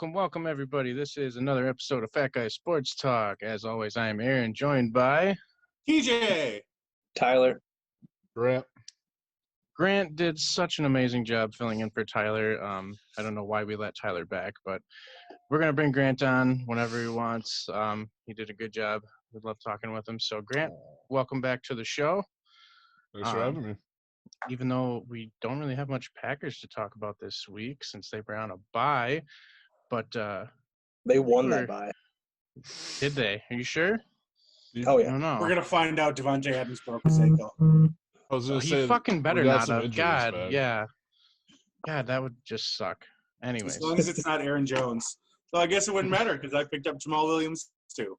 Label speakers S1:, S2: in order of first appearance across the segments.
S1: welcome, everybody. This is another episode of Fat Guy Sports Talk. As always, I am Aaron, joined by
S2: TJ.
S3: Tyler.
S4: Grant.
S1: Grant. Did such an amazing job filling in for Tyler. I don't know why we let Tyler back, but we're going to bring Grant on whenever he wants. He did a good job. We love talking with him. So, Grant, welcome back to the show.
S4: Thanks for having me.
S1: Even though we don't really have much Packers to talk about this week since they were on a bye, but
S3: they won that bye.
S1: Did they? Are you sure?
S3: Oh, yeah.
S1: I don't know.
S2: We're going to find out Devontae Adams broke his ankle.
S4: I was going to say,
S1: he fucking better not have. God,
S4: back.
S1: yeah. God, that would just suck. Anyways.
S2: As long as it's not Aaron Jones. So I guess it wouldn't matter because I picked up Jamal Williams too.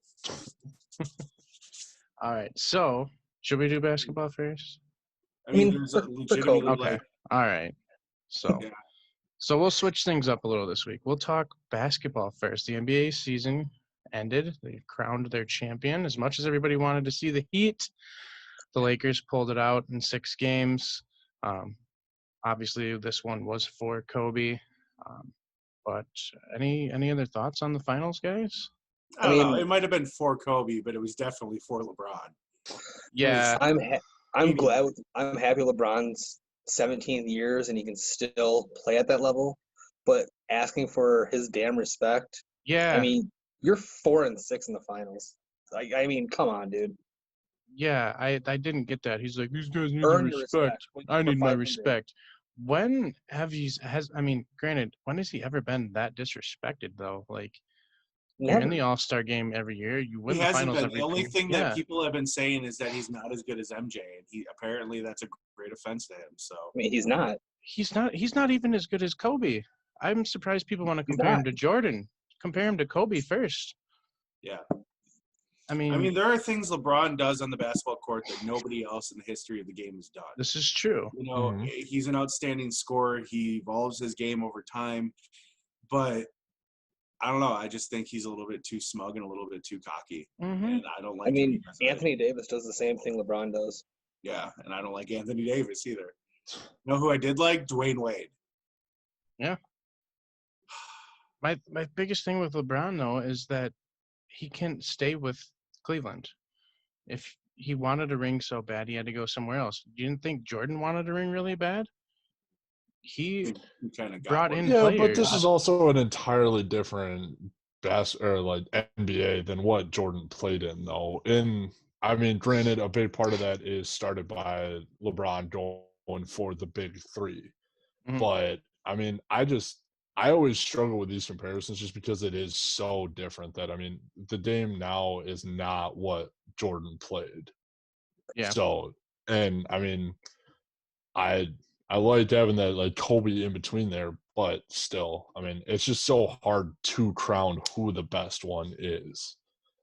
S1: All right. So, should we do basketball first?
S2: I mean there's a legitimately
S1: okay. All right. So,
S2: yeah.
S1: So we'll switch things up a little this week. We'll talk basketball first. The NBA season ended. They crowned their champion. As much as everybody wanted to see the Heat, the Lakers pulled it out in 6 games. Obviously, this one was for Kobe. But any other thoughts on the finals, guys?
S2: I mean, it might have been for Kobe, but it was definitely for LeBron.
S1: Yeah,
S3: I'm happy LeBron's 17 years and he can still play at that level, but asking for his damn respect.
S1: Yeah.
S3: I mean, you're 4-6 in the finals. I mean, come on, dude.
S1: Yeah, I didn't get that. He's like, these guys need the respect. I need my respect. When granted, when has he ever been that disrespected though? Like, you're in the All-Star game every year. You win the finals every year.
S2: The only thing that people have been saying is that he's not as good as MJ, and apparently that's a great offense to him. So
S3: I mean, he's not.
S1: He's not even as good as Kobe. I'm surprised people want to compare him to Jordan. Compare him to Kobe first.
S2: Yeah.
S1: I mean,
S2: there are things LeBron does on the basketball court that nobody else in the history of the game has done.
S1: This is true.
S2: You know, he's an outstanding scorer. He evolves his game over time, but I don't know. I just think he's a little bit too smug and a little bit too cocky, and I don't like.
S3: I mean, Anthony Davis does the same thing LeBron does.
S2: Yeah, and I don't like Anthony Davis either. You know who I did like? Dwayne Wade.
S1: Yeah. My biggest thing with LeBron though is that he can't stay with Cleveland. If he wanted a ring so bad, he had to go somewhere else. You didn't think Jordan wanted a ring really bad? He
S2: kind of
S1: brought in
S4: players. But this is also an entirely different NBA than what Jordan played in, though. Granted, a big part of that is started by LeBron going for the big 3. Mm-hmm. But I always struggle with these comparisons just because it is so different that, the game now is not what Jordan played.
S1: Yeah.
S4: So, I liked having that, Kobe in between there, but still, it's just so hard to crown who the best one is.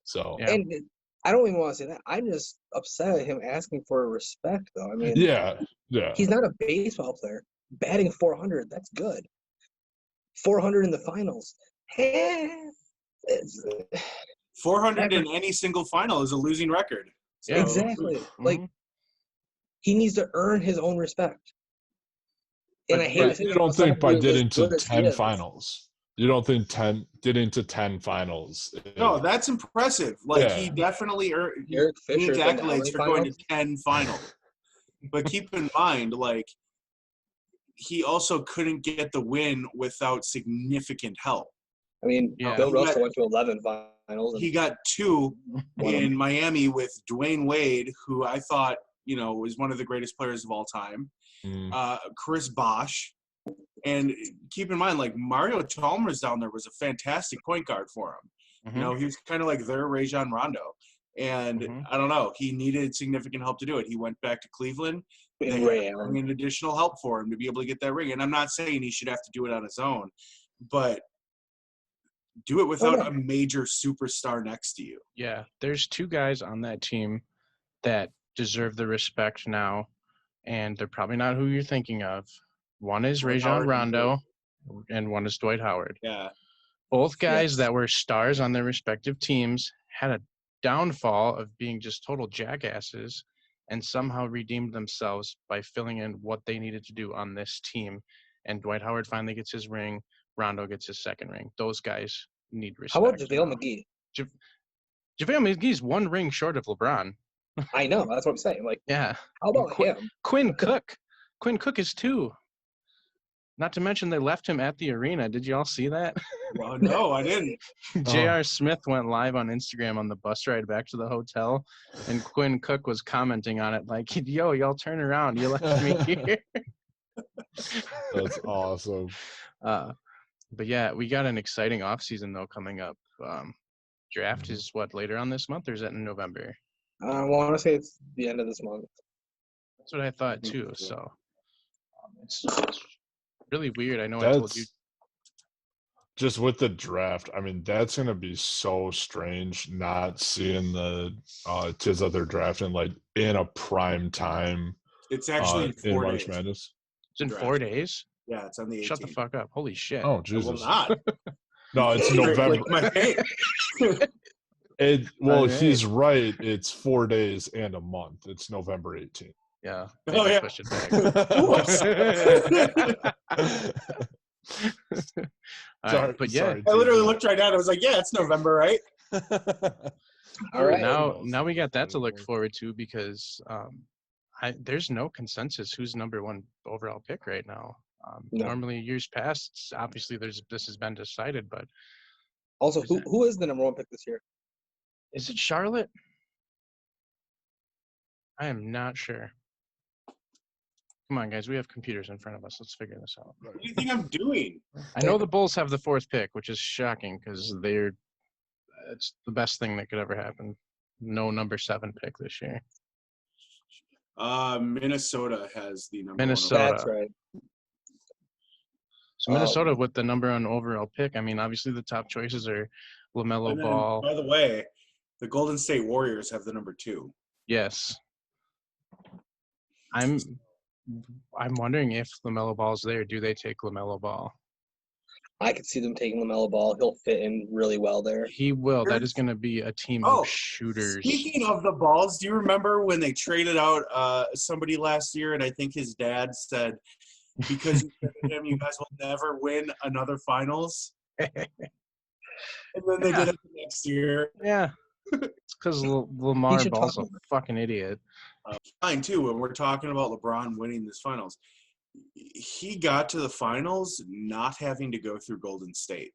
S4: So.
S3: Yeah. And I don't even want to say that. I'm just upset at him asking for respect, though.
S4: Yeah.
S3: He's not a baseball player. Batting 400, that's good. 400 in the finals.
S2: 400 in any single final is a losing record.
S3: So. Exactly. Mm-hmm. He needs to earn his own respect. And I hate
S4: you don't think by getting to 10 finals. You don't think getting to 10 finals.
S2: No, that's impressive. He definitely needs accolades for going to 10 finals. But keep in mind, he also couldn't get the win without significant help.
S3: Bill Russell went to 11 finals.
S2: He got 2 in Miami with Dwayne Wade, who I thought, was one of the greatest players of all time. Chris Bosh. And keep in mind, Mario Chalmers down there was a fantastic point guard for him. Mm-hmm. He was kind of like their Rajon Rondo. And I don't know, he needed significant help to do it. He went back to Cleveland. They had to bring in additional help for him to be able to get that ring. And I'm not saying he should have to do it on his own, but do it without a major superstar next to you.
S1: Yeah, there's 2 guys on that team that deserve the respect now, and they're probably not who you're thinking of. One is Rajon Rondo, and one is Dwight Howard.
S2: Yeah.
S1: Both guys that were stars on their respective teams had a downfall of being just total jackasses and somehow redeemed themselves by filling in what they needed to do on this team. And Dwight Howard finally gets his ring. Rondo gets his second ring. Those guys need
S3: How
S1: respect.
S3: about JaVale McGee?
S1: JaVale McGee's one ring short of LeBron.
S3: I know. That's what I'm saying. Like,
S1: Yeah.
S3: how about him?
S1: Quinn Cook. Quinn Cook is 2. Not to mention they left him at the arena. Did you all see that?
S2: Well, no, I didn't.
S1: J.R. Smith went live on Instagram on the bus ride back to the hotel, and Quinn Cook was commenting on it like, yo, y'all turn around. You left me here.
S4: That's awesome.
S1: But, yeah, we got an exciting offseason, though, coming up. Draft is, later on this month, or is that in November?
S3: I want to say it's the end of this month.
S1: That's what I thought, too. So it's really weird. I know I told you.
S4: Just with the draft, I mean, that's going to be so strange not seeing the kids that they're drafting like in a prime time.
S2: It's actually in 4
S4: March
S2: days.
S4: Madness.
S1: It's in 4 days?
S2: Yeah, it's on the 18th.
S1: Shut the fuck up. Holy shit.
S4: Oh, Jesus.
S2: Well, not.
S4: No, it's November.
S2: Like my face.
S4: He's right. It's 4 days and a month. It's November 18th.
S1: Yeah.
S2: Oh, yeah.
S1: Push it back.
S4: Sorry,
S1: but yeah,
S2: I literally looked right at it. I was like, yeah, it's November, right?
S3: All right.
S1: Now we got that to look forward to because there's no consensus who's number 1 overall pick right now.
S3: No.
S1: Normally years past, obviously this has been decided, but
S3: also, who is the number 1 pick this year?
S1: Is it Charlotte? I am not sure. Come on, guys. We have computers in front of us. Let's figure this out.
S2: What do you think I'm doing?
S1: I know the Bulls have the 4th pick, which is shocking because it's the best thing that could ever happen. No number 7 pick this year.
S2: Minnesota has the number 1.
S1: Minnesota.
S3: That's right.
S1: So Minnesota with the number 1 overall pick. I mean, obviously the top choices are LaMelo Ball.
S2: By the way, the Golden State Warriors have the number 2.
S1: Yes. I'm wondering if LaMelo Ball's there. Do they take LaMelo Ball?
S3: I could see them taking LaMelo Ball. He'll fit in really well there.
S1: He will. That is going to be a team of shooters.
S2: Speaking of the balls, do you remember when they traded out somebody last year, and I think his dad said, because you traded him, you guys will never win another finals? And then they did it the next year.
S1: Yeah. It's because Lamar Ball's a fucking idiot.
S2: Fine, too, when we're talking about LeBron winning this finals. He got to the finals not having to go through Golden State.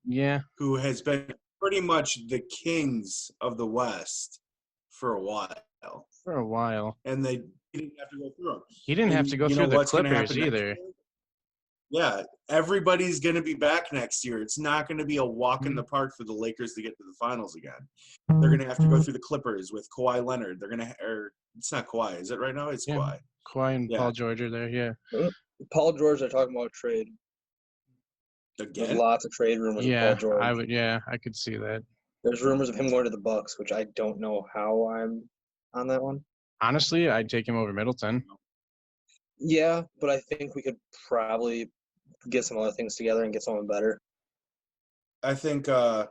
S1: Yeah.
S2: Who has been pretty much the kings of the West for a while. And they didn't have to go through him.
S1: He didn't have to go through the Clippers either.
S2: Yeah, everybody's going to be back next year. It's not going to be a walk in the park for the Lakers to get to the finals again. They're going to have to go through the Clippers with Kawhi Leonard. They're going to – or it's not Kawhi. Is it right now? It's Kawhi.
S1: Kawhi and Paul George are there, yeah.
S3: Paul George, they're talking about trade.
S2: Again?
S3: There's lots of trade rumors of Paul George.
S1: I could see that.
S3: There's rumors of him going to the Bucks, which I don't know how I'm on that one.
S1: Honestly, I'd take him over Middleton.
S3: Yeah, but I think we could probably get some other things together and get someone better.
S2: I think, I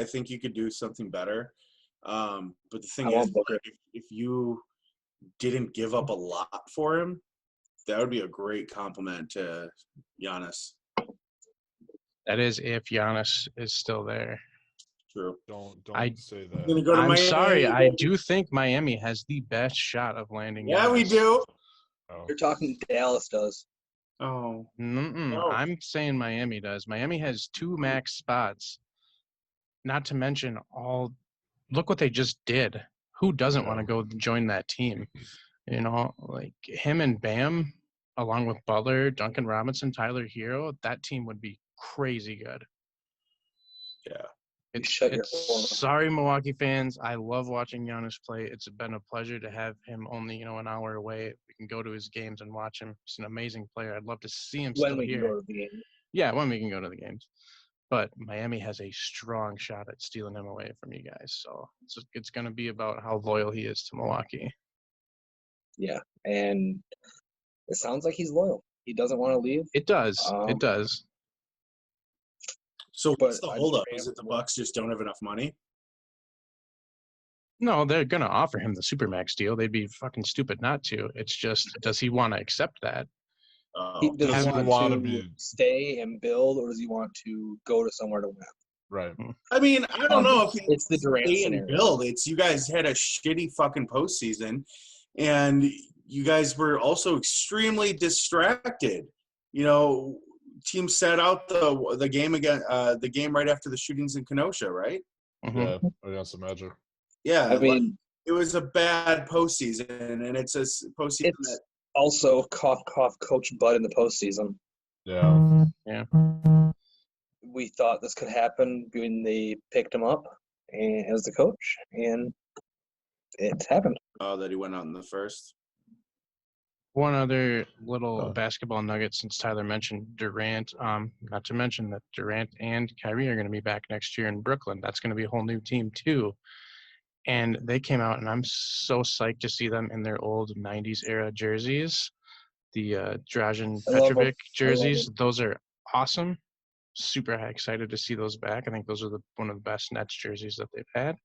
S2: think you could do something better. But the thing is, if you didn't give up a lot for him, that would be a great compliment to Giannis.
S1: That is if Giannis is still there.
S2: True.
S4: Don't say that.
S1: I'm sorry. I do think Miami has the best shot of landing.
S2: Yeah,
S1: Giannis.
S2: we do.
S4: Oh.
S3: You're talking Dallas does.
S2: Oh.
S1: No. I'm saying Miami does. Miami has 2 max spots. Not to mention look what they just did. Who doesn't want to go join that team? You know, like him and Bam, along with Butler, Duncan Robinson, Tyler Hero, that team would be crazy good.
S2: Yeah.
S1: Sorry, Milwaukee fans. I love watching Giannis play. It's been a pleasure to have him only, an hour away. We can go to his games and watch him. He's an amazing player. I'd love to see him still here. Yeah, when we can go to the games. But Miami has a strong shot at stealing him away from you guys. So it's going to be about how loyal he is to Milwaukee.
S3: Yeah, and it sounds like he's loyal. He doesn't want to leave.
S1: It does. It does.
S2: So what's the holdup? Is it the Bucks just don't have enough money?
S1: No, they're going to offer him the Supermax deal. They'd be fucking stupid not to. It's just, does he want to accept that?
S3: Does he
S4: Does he
S3: want
S4: wanna
S3: to
S4: be
S3: stay and build, or does he want to go to somewhere to win?
S4: right?
S2: I mean, I don't know if
S3: It's the Durant
S2: stay and
S3: scenario.
S2: build. It's you guys had a shitty fucking postseason, and you guys were also extremely distracted. You know, teams sat out the game again, the game right after the shootings in Kenosha, right?
S1: Mhm.
S4: Yeah, against the Magic.
S2: Yeah,
S3: I mean,
S2: it was a bad postseason, and it's a postseason
S3: it's
S2: that
S3: also cough, Coach Bud in the postseason.
S4: Yeah.
S1: Yeah.
S3: We thought this could happen when they picked him up as the coach, and it's happened.
S2: that he went out in the first.
S1: One other little basketball nugget, since Tyler mentioned Durant, not to mention that Durant and Kyrie are going to be back next year in Brooklyn. That's going to be a whole new team too. And they came out, and I'm so psyched to see them in their old 90s era jerseys, the Dražen
S3: I love 'em.
S1: Petrovic jerseys. Those are awesome. Super excited to see those back. I think those are one of the best Nets jerseys that they've had.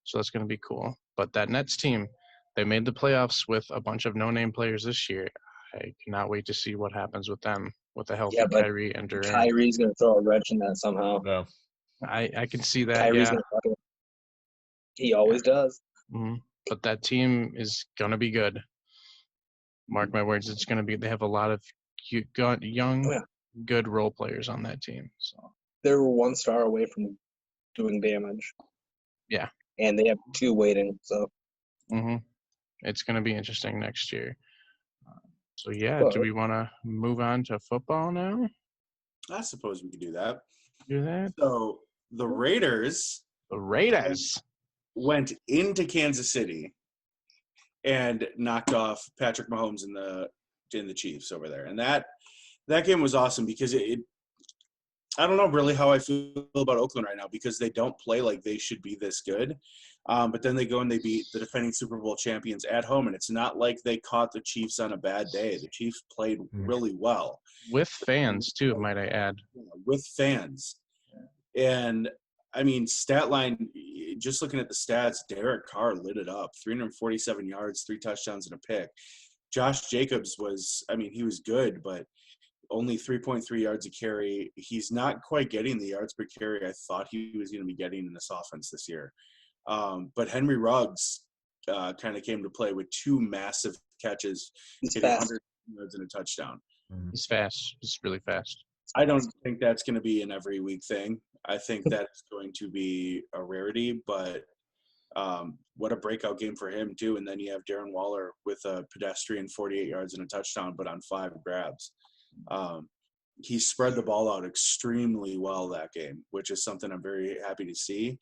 S1: So that's going to be cool. But that Nets team, they made the playoffs with a bunch of no-name players this year. I cannot wait to see what happens with them with a healthy
S3: but
S1: Kyrie and Durant.
S3: Kyrie's going to throw a wrench in that somehow.
S4: Yeah.
S1: I can see that,
S3: Kyrie's
S1: yeah.
S3: going to He always does.
S1: Mm-hmm. But that team is going to be good. Mark my words, it's going to be – they have a lot of young, good role players on that team. So
S3: they were 1 star away from doing damage.
S1: Yeah.
S3: And they have 2 waiting, so.
S1: It's going to be interesting next year. So, yeah,
S3: But
S1: do we want to move on to football now?
S2: I suppose we could do that.
S1: Do that?
S2: So the Raiders went into Kansas City and knocked off Patrick Mahomes in the Chiefs over there, and that game was awesome because it I don't know really how I feel about Oakland right now because they don't play like they should be this good. But then they go and they beat the defending Super Bowl champions at home, and it's not like they caught the Chiefs on a bad day. The Chiefs played really well.
S1: With fans, too, might I add.
S2: With fans. And, I mean, stat line, just looking at the stats, Derek Carr lit it up. 347 yards, 3 touchdowns, and a pick. Josh Jacobs he was good, but only 3.3 yards a carry. He's not quite getting the yards per carry I thought he was going to be getting in this offense this year. But Henry Ruggs kind of came to play with 2 massive catches, hitting 100 yards and a touchdown.
S1: He's fast. He's really fast.
S2: I don't think that's going to be an every week thing. I think that's going to be a rarity, but what a breakout game for him too. And then you have Darren Waller with a pedestrian 48 yards and a touchdown, but on 5 grabs. He spread the ball out extremely well that game, which is something I'm very happy to see.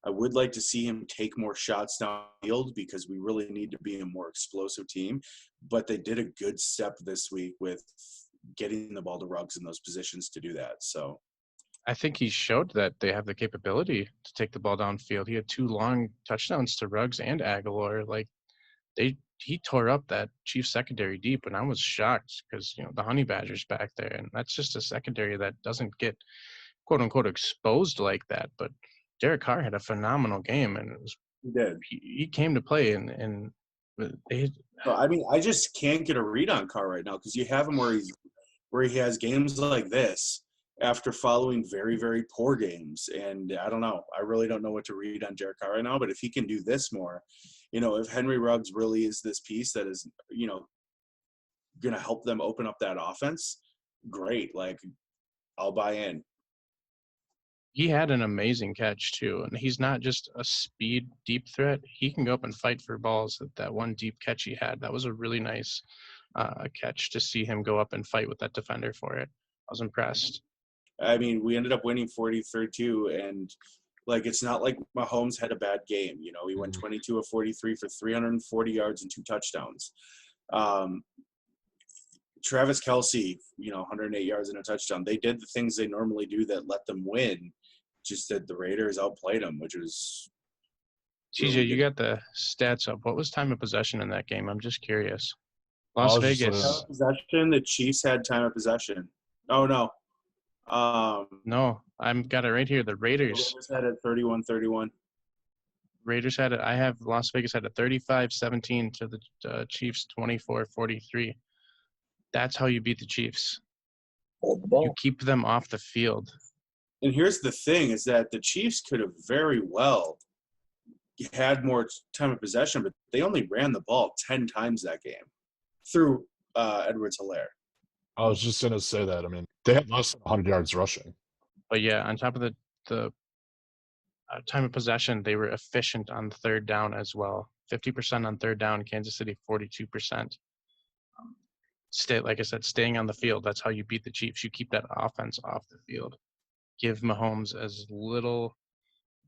S2: I would like to see him take more shots downfield because we really need to be a more explosive team. But they did a good step this week with getting the ball to Ruggs in those positions to do that. So
S1: I think he showed that they have the capability to take the ball downfield. He had 2 long touchdowns to Ruggs and Aguilar. Like he tore up that Chiefs secondary deep, and I was shocked because the Honey Badger's back there, and that's just a secondary that doesn't get quote unquote exposed like that. But Derek Carr had a phenomenal game, and
S2: he did.
S1: He came to play, and they.
S2: I just can't get a read on Carr right now because you have him where he has games like this after following very, very poor games. And I don't know. I really don't know what to read on Derek Carr right now. But if he can do this more, if Henry Ruggs really is this piece that is, going to help them open up that offense, great. Like, I'll buy in.
S1: He had an amazing catch, too. And he's not just a speed deep threat. He can go up and fight for balls. That one deep catch he had, that was a really nice catch to see him go up and fight with that defender for it. I was impressed.
S2: I mean, we ended up winning 40-32, and it's not like Mahomes had a bad game. He went 22 of 43 for 340 yards and 2 touchdowns. Travis Kelce, 108 yards and a touchdown. They did the things they normally do that let them win. Just that the Raiders outplayed them, which was.
S1: TJ, you got the stats up. What was time of possession in that game? I'm just curious. Las Vegas.
S2: Time of possession. The Chiefs had time of possession. Oh no.
S1: No, I've got it right here. The Raiders
S2: had it 31-31.
S1: Raiders had it. I have Las Vegas had a 35-17 to the Chiefs 24-43. That's how you beat the Chiefs.
S3: Hold the
S1: You
S3: ball.
S1: keep them off the field.
S2: And here's the thing is that the Chiefs could have very well had more time of possession, but they only ran the ball 10 times that game through Edwards-Helaire.
S4: I was just going to say that. I mean, they had less than 100 yards rushing.
S1: But yeah, on top of the time of possession, they were efficient on third down as well. 50% on third down, Kansas City 42%. Like I said, staying on the field, that's how you beat the Chiefs. You keep that offense off the field. Give Mahomes as little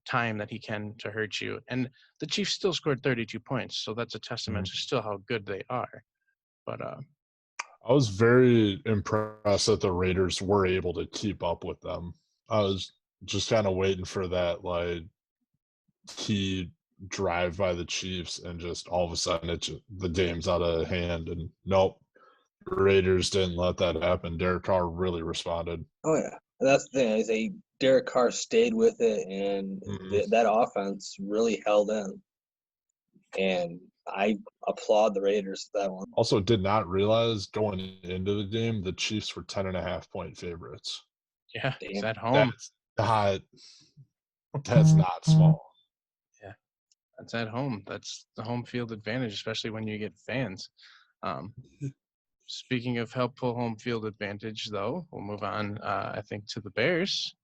S1: time that he can to hurt you. And the Chiefs still scored 32 points, so that's a testament to still how good they are. But
S4: I was very impressed that the Raiders were able to keep up with them. I was just kind of waiting for that like key drive by the Chiefs, and just all of a sudden the game's out of hand. And nope, the Raiders didn't let that happen. Derek Carr really responded.
S3: Oh yeah, and that's the thing. Derek Carr stayed with it, and that offense really held in. And I applaud the Raiders for that one.
S4: Also, did not realize going into the game the Chiefs were 10.5-point favorites.
S1: yeah, it's at home.
S4: That's not small.
S1: Yeah, that's at home. That's the home field advantage, especially when you get fans. Speaking of helpful home field advantage, though, we'll move on, I think, to the Bears.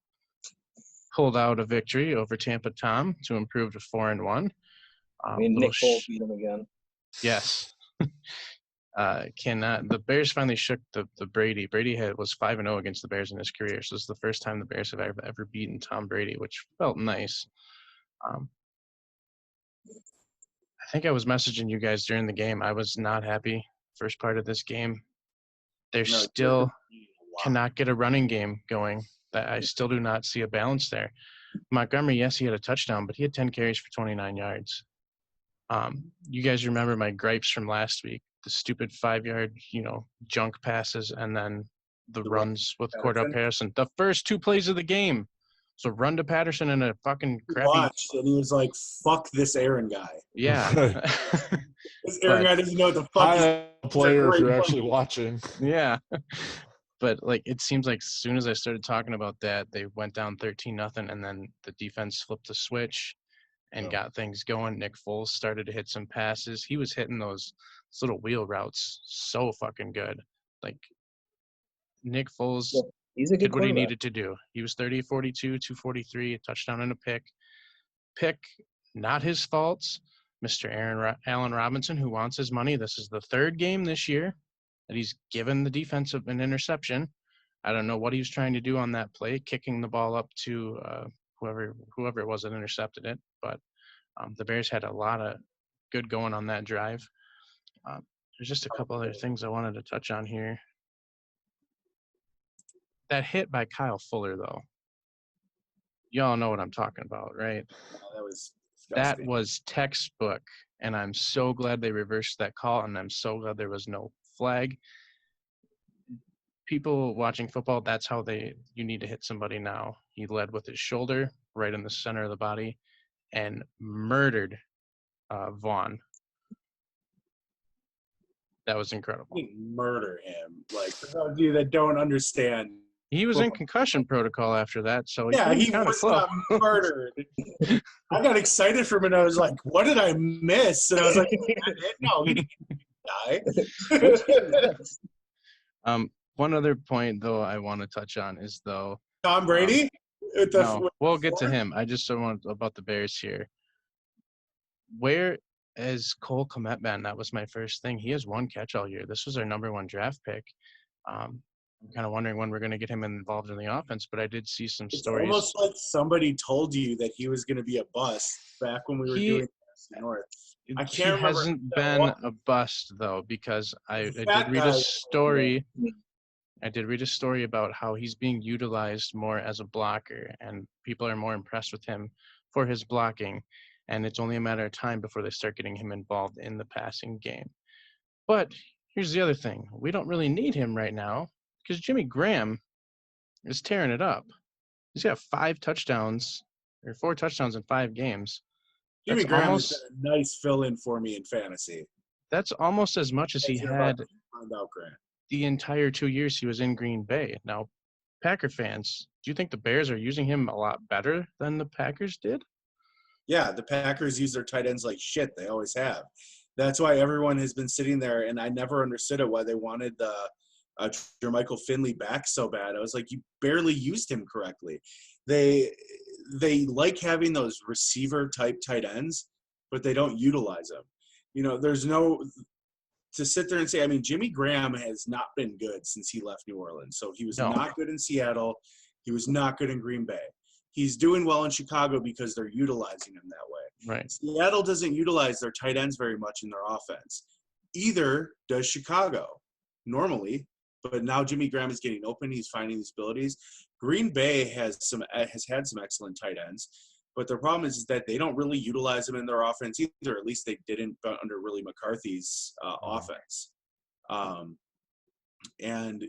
S1: Pulled out a victory over Tampa Tom to improve to 4-1.
S3: Nick Foles beat him again.
S1: Yes. The Bears finally shook the Brady. Brady was 5-0 against the Bears in his career, so this is the first time the Bears have ever beaten Tom Brady, which felt nice. I think I was messaging you guys during the game. I was not happy first part of this game. Still cannot get a running game going. That I still do not see a balance there. Montgomery, yes, he had a touchdown, but he had 10 carries for 29 yards. You guys remember my gripes from last week, the stupid 5-yard, junk passes, and then the runs with Cordell Patterson. The first 2 plays of the game. So run to Patterson and a fucking crappy.
S2: Watched, and he was like, fuck this Aaron guy.
S1: Yeah.
S2: This Aaron guy doesn't know what the fuck
S4: a player if you're actually watching.
S1: Yeah. But it seems like as soon as I started talking about that, they went down 13-0, and then the defense flipped the switch and got things going. Nick Foles started to hit some passes. He was hitting those little wheel routes so fucking good. Nick Foles did what he needed to do. He was 30-42, 243, a touchdown and a pick. Pick, not his fault. Mr. Allen Robinson, who wants his money. This is the 3rd game this year that he's given the defense an interception. I don't know what he was trying to do on that play, kicking the ball up to whoever it was that intercepted it. But the Bears had a lot of good going on that drive. There's just a couple other things I wanted to touch on here. That hit by Kyle Fuller, though. Y'all know what I'm talking about, right? That was textbook, and I'm so glad they reversed that call, and I'm so glad there was no flag. People watching football, that's how you need to hit somebody now. He led with his shoulder right in the center of the body and murdered Vaughn. That was incredible.
S2: Murder him. For those of you that don't understand.
S1: He was in concussion protocol after that, so
S2: he was not murdered. I got excited for him, and I was like, what did I miss? And I was like, no, he didn't die.
S1: One other point, though, I want to touch on is, though.
S2: Tom Brady?
S1: No, we'll get to him. I just want about the Bears here. Where is Cole Kmet been? That was my first thing. He has 1 catch all year. This was our number 1 draft pick. I'm kind of wondering when we're going to get him involved in the offense, but I did see some stories.
S2: It's almost like somebody told you that he was going to be a bust back when we were doing NFC North. I can't remember.
S1: He hasn't been a bust, though, because I did read a story. I did read a story about how he's being utilized more as a blocker, and people are more impressed with him for his blocking, and it's only a matter of time before they start getting him involved in the passing game. But here's the other thing. We don't really need him right now because Jimmy Graham is tearing it up. He's got 4 touchdowns in 5 games.
S2: Jimmy Graham is a nice fill-in for me in fantasy.
S1: That's almost as much as he had.
S2: Find out, Grant.
S1: the entire 2 years he was in Green Bay. Now, Packer fans, do you think the Bears are using him a lot better than the Packers did?
S2: Yeah, the Packers use their tight ends like shit. They always have. That's why everyone has been sitting there, and I never understood it, why they wanted the Jermichael Finley back so bad. I was like, you barely used him correctly. They like having those receiver-type tight ends, but they don't utilize them. There's no – to sit there and say – I mean, Jimmy Graham has not been good since he left New Orleans. So he was not good in Seattle. He was not good in Green Bay. He's doing well in Chicago because they're utilizing him that way.
S1: Right.
S2: Seattle doesn't utilize their tight ends very much in their offense. Either does Chicago normally, but now Jimmy Graham is getting open. He's finding these abilities. Green Bay has had some excellent tight ends, but the problem is that they don't really utilize them in their offense either. At least they didn't under Willie McCarthy's offense. And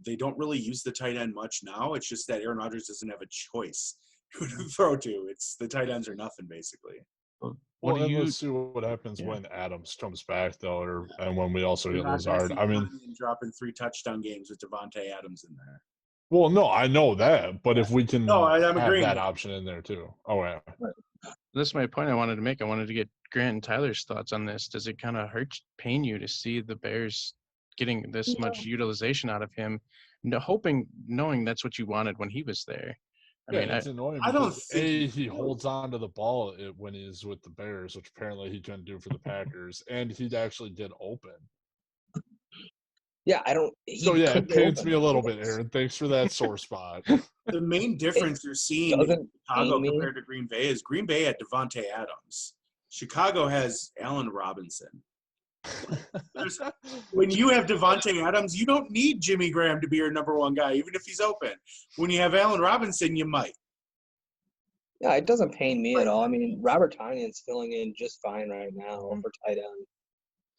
S2: they don't really use the tight end much now. It's just that Aaron Rodgers doesn't have a choice who to throw to. It's the tight ends are nothing, basically.
S4: Let's see what happens when Adams comes back, though, and when we also get Lazard. I mean,
S2: dropping 3 touchdown games with Devontae Adams in there.
S4: Well, no, I know that, but if we can
S2: I'm
S4: have
S2: agreeing.
S4: that option in there too. Oh, yeah.
S1: This is my point I wanted to make. I wanted to get Grant and Tyler's thoughts on this. Does it kind of pain you to see the Bears getting this much utilization out of him, knowing that's what you wanted when he was there?
S4: It's annoying.
S2: I don't think
S4: he holds on to the ball when he's with the Bears, which apparently he couldn't do for the Packers, and he actually did open.
S3: Yeah, I don't.
S4: It pains me a little bit, Aaron. Thanks for that sore spot.
S2: The main difference you're seeing in Chicago compared to Green Bay is Green Bay had Devontae Adams. Chicago has Allen Robinson. When you have Devontae Adams, you don't need Jimmy Graham to be your number one guy, even if he's open. When you have Allen Robinson, you might.
S3: Yeah, it doesn't pain me at all. I mean, Robert Tonyan's filling in just fine right now for tight end.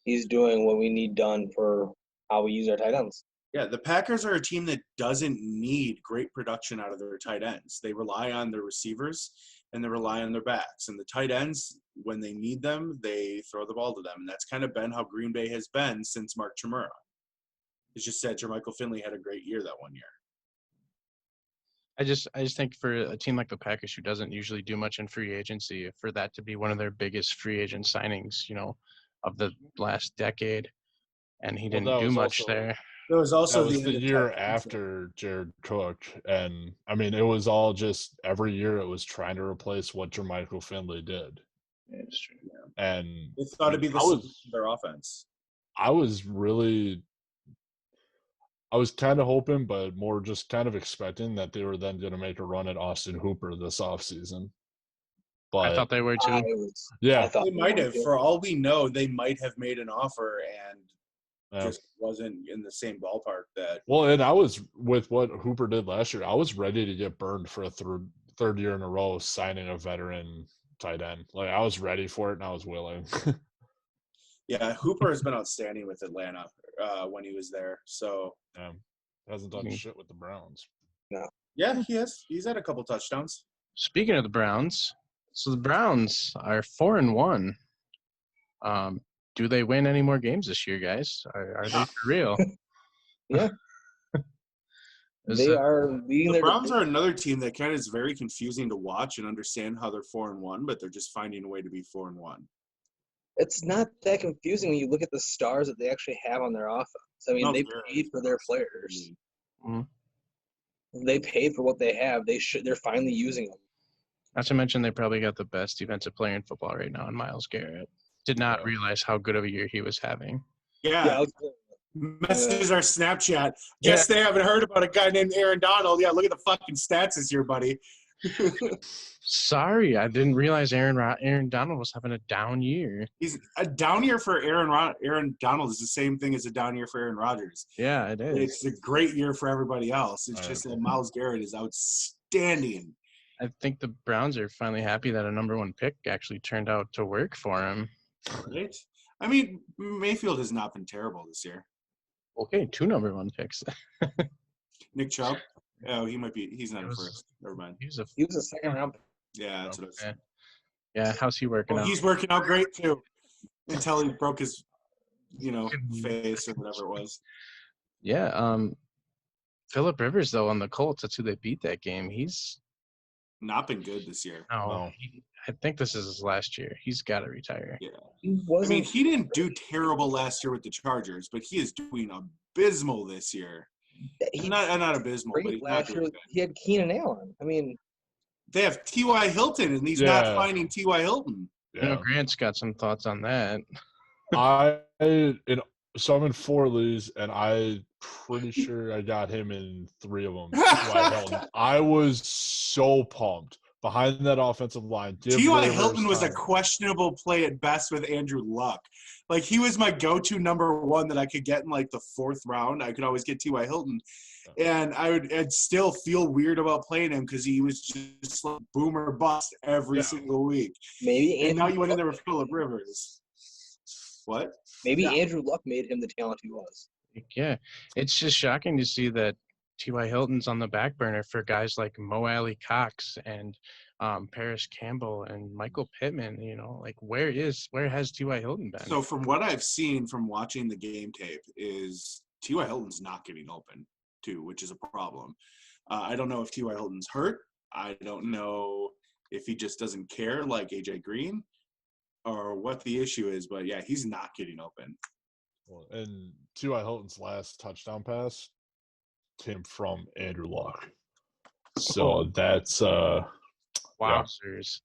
S3: He's doing what we need done for how we use our tight ends.
S2: Yeah, the Packers are a team that doesn't need great production out of their tight ends. They rely on their receivers and they rely on their backs. And the tight ends, when they need them, they throw the ball to them. And that's kind of been how Green Bay has been since Mark Chmura. It's just that Jermichael Finley had a great year that one year.
S1: I just think for a team like the Packers, who doesn't usually do much in free agency, for that to be one of their biggest free agent signings, of the last decade, and he didn't do much there.
S2: It was also
S4: the year after Jared Cook, and I mean, it was all just every year it was trying to replace what Jermichael Finley did.
S1: Yeah, it's true.
S2: Yeah.
S4: And
S2: they thought it'd be their offense.
S4: I was kind of hoping, but more just kind of expecting that they were then going to make a run at Austin Hooper this offseason. But
S1: I thought they were too.
S2: They might have. For all we know, they might have made an offer and just wasn't in the same ballpark that.
S4: Well, and I was with what Hooper did last year. I was ready to get burned for a third year in a row signing a veteran tight end. Like, I was ready for it and I was willing.
S2: Yeah, Hooper has been outstanding with Atlanta when he was there. So
S4: hasn't done shit with the Browns.
S3: No.
S2: Yeah, he has. He's had a couple touchdowns.
S1: Speaking of the Browns, so the Browns are 4-1. Do they win any more games this year, guys? Are they for real?
S3: Yeah. They are leading.
S2: The Browns are another team that kind of is very confusing to watch and understand how they're 4-1, but they're just finding a way to be 4-1.
S3: It's not that confusing when you look at the stars that they actually have on their offense. I mean, they paid for their players. Mm-hmm. They paid for what they have. They're finally using them.
S1: Not to mention they probably got the best defensive player in football right now in Myles Garrett. Did not realize how good of a year he was having.
S2: Yeah. Messages our Snapchat. Guess they haven't heard about a guy named Aaron Donald. Yeah, look at the fucking stats this year, buddy.
S1: Sorry, I didn't realize Aaron Donald was having a down year.
S2: He's a down year for Aaron Donald is the same thing as a down year for Aaron Rodgers.
S1: Yeah, it is.
S2: It's a great year for everybody else. It's just that Myles Garrett is outstanding.
S1: I think the Browns are finally happy that a number 1 pick actually turned out to work for him.
S2: Right? I mean, Mayfield has not been terrible this year.
S1: Okay, 2 number 1 picks.
S2: Nick Chubb. Oh, he might be. He's not a first. Never mind.
S1: He was
S3: a second round pick.
S2: Yeah, that's what I was saying.
S1: Yeah, how's he working out?
S2: He's working out great too. Until he broke his, face or whatever it was.
S1: Yeah. Phillip Rivers, though, on the Colts, that's who they beat that game. He's
S2: not been good this year.
S1: No. I think this is his last year. He's got to retire.
S2: Yeah.
S3: I
S2: mean, he didn't do terrible last year with the Chargers, but he is doing abysmal this year. Not abysmal, but he's not doing good.
S3: He had Keenan Allen. I mean,
S2: they have T.Y. Hilton, and he's not finding T.Y. Hilton.
S1: Yeah. Grant's got some thoughts on that.
S4: So I'm in 4 leagues, and I'm pretty sure I got him in 3 of them. T.Y. Hilton. I was so pumped behind that offensive line.
S2: T.Y. Hilton was a questionable play at best with Andrew Luck. Like, he was my go-to number 1 that I could get in, like, the 4th round. I could always get T.Y. Hilton. And I'd still feel weird about playing him because he was just like boom or bust every single week. And now you went in there with Phillip Rivers. What?
S3: Maybe Andrew Luck made him the talent he was.
S1: Yeah. It's just shocking to see that T.Y. Hilton's on the back burner for guys like Mo Alley Cox and Paris Campbell and Michael Pittman. Like where has T.Y. Hilton been?
S2: So from what I've seen from watching the game tape is T.Y. Hilton's not getting open too, which is a problem. I don't know if T.Y. Hilton's hurt. I don't know if he just doesn't care like A.J. Green or what the issue is, but yeah, he's not getting open.
S4: Well, and T.Y. Hilton's last touchdown pass came from Andrew Luck. So that's
S1: wowzers.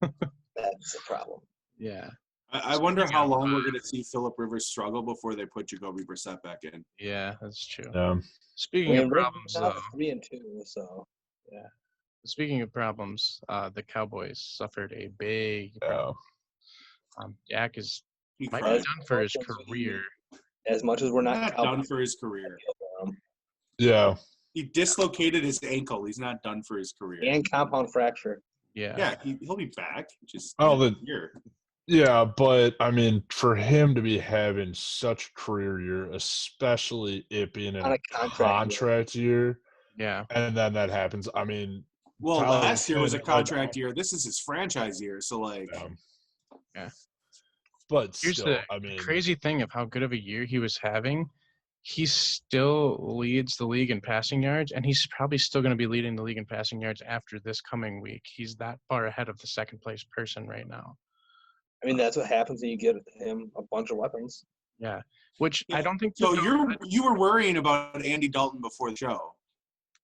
S3: That's a problem.
S1: Yeah.
S2: I wonder how long we're going to see Phillip Rivers struggle before they put Jacoby Brissett back in.
S1: Yeah, that's true.
S2: Speaking
S1: of problems, though.
S3: 3-2, so
S1: yeah. Speaking of problems, the Cowboys suffered a big problem. Dak might be done for his career.
S3: As much as we're not
S2: done for his career.
S4: Yeah.
S2: He dislocated his ankle. He's not done for his career.
S3: And compound fracture.
S1: Yeah.
S2: Yeah, he'll be back. Just year.
S4: Yeah, but I mean, for him to be having such a career year, especially it being in a contract year, and then that happens. I mean,
S2: well, last year was a contract year. This is his franchise year, so like,
S1: yeah.
S4: But
S1: here's
S4: still,
S1: the crazy thing of how good of a year he was having. He still leads the league in passing yards, and he's probably still going to be leading the league in passing yards after this coming week. He's that far ahead of the second place person right now.
S3: I mean, that's what happens when you give him a bunch of weapons.
S1: Yeah, which I don't think.
S2: So you were worrying about Andy Dalton before the show.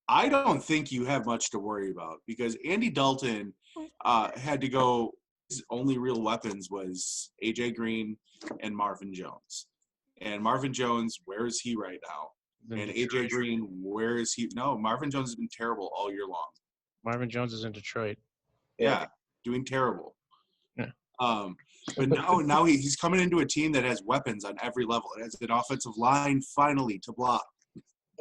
S2: I don't think you have much to worry about because Andy Dalton had to go. His only real weapons was A.J. Green and Marvin Jones. And Marvin Jones, where is he right now? And A.J. Green, where is he? No, Marvin Jones has been terrible all year long.
S1: Marvin Jones is in Detroit.
S2: Yeah, doing terrible.
S1: Yeah.
S2: But now he's coming into a team that has weapons on every level. It has an offensive line finally to block.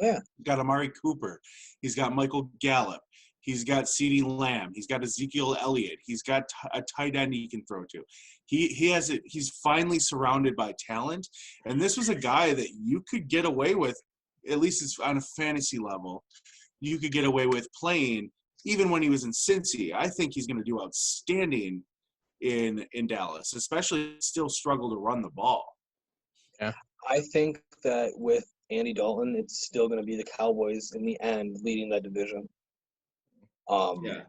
S3: Yeah.
S2: He's got Amari Cooper. He's got Michael Gallup. He's got CeeDee Lamb. He's got Ezekiel Elliott. He's got a tight end he can throw to. He's finally surrounded by talent. And this was a guy that you could get away with, at least on a fantasy level, you could get away with playing even when he was in Cincy. I think he's going to do outstanding in Dallas, especially still struggle to run the ball.
S1: Yeah.
S3: I think that with Andy Dalton, it's still going to be the Cowboys in the end leading that division.
S2: Yeah.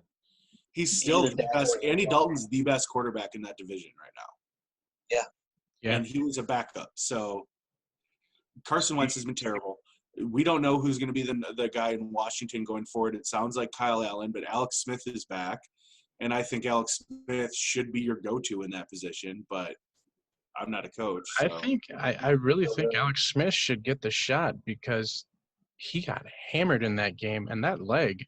S2: He's still the best. Andy Dalton's the best quarterback in that division right now.
S3: Yeah.
S2: And he was a backup. So Carson Wentz has been terrible. We don't know who's going to be the guy in Washington going forward. It sounds like Kyle Allen, but Alex Smith is back. And I think Alex Smith should be your go-to in that position, but I'm not a coach. So.
S1: I really think Alex Smith should get the shot because he got hammered in that game, and that leg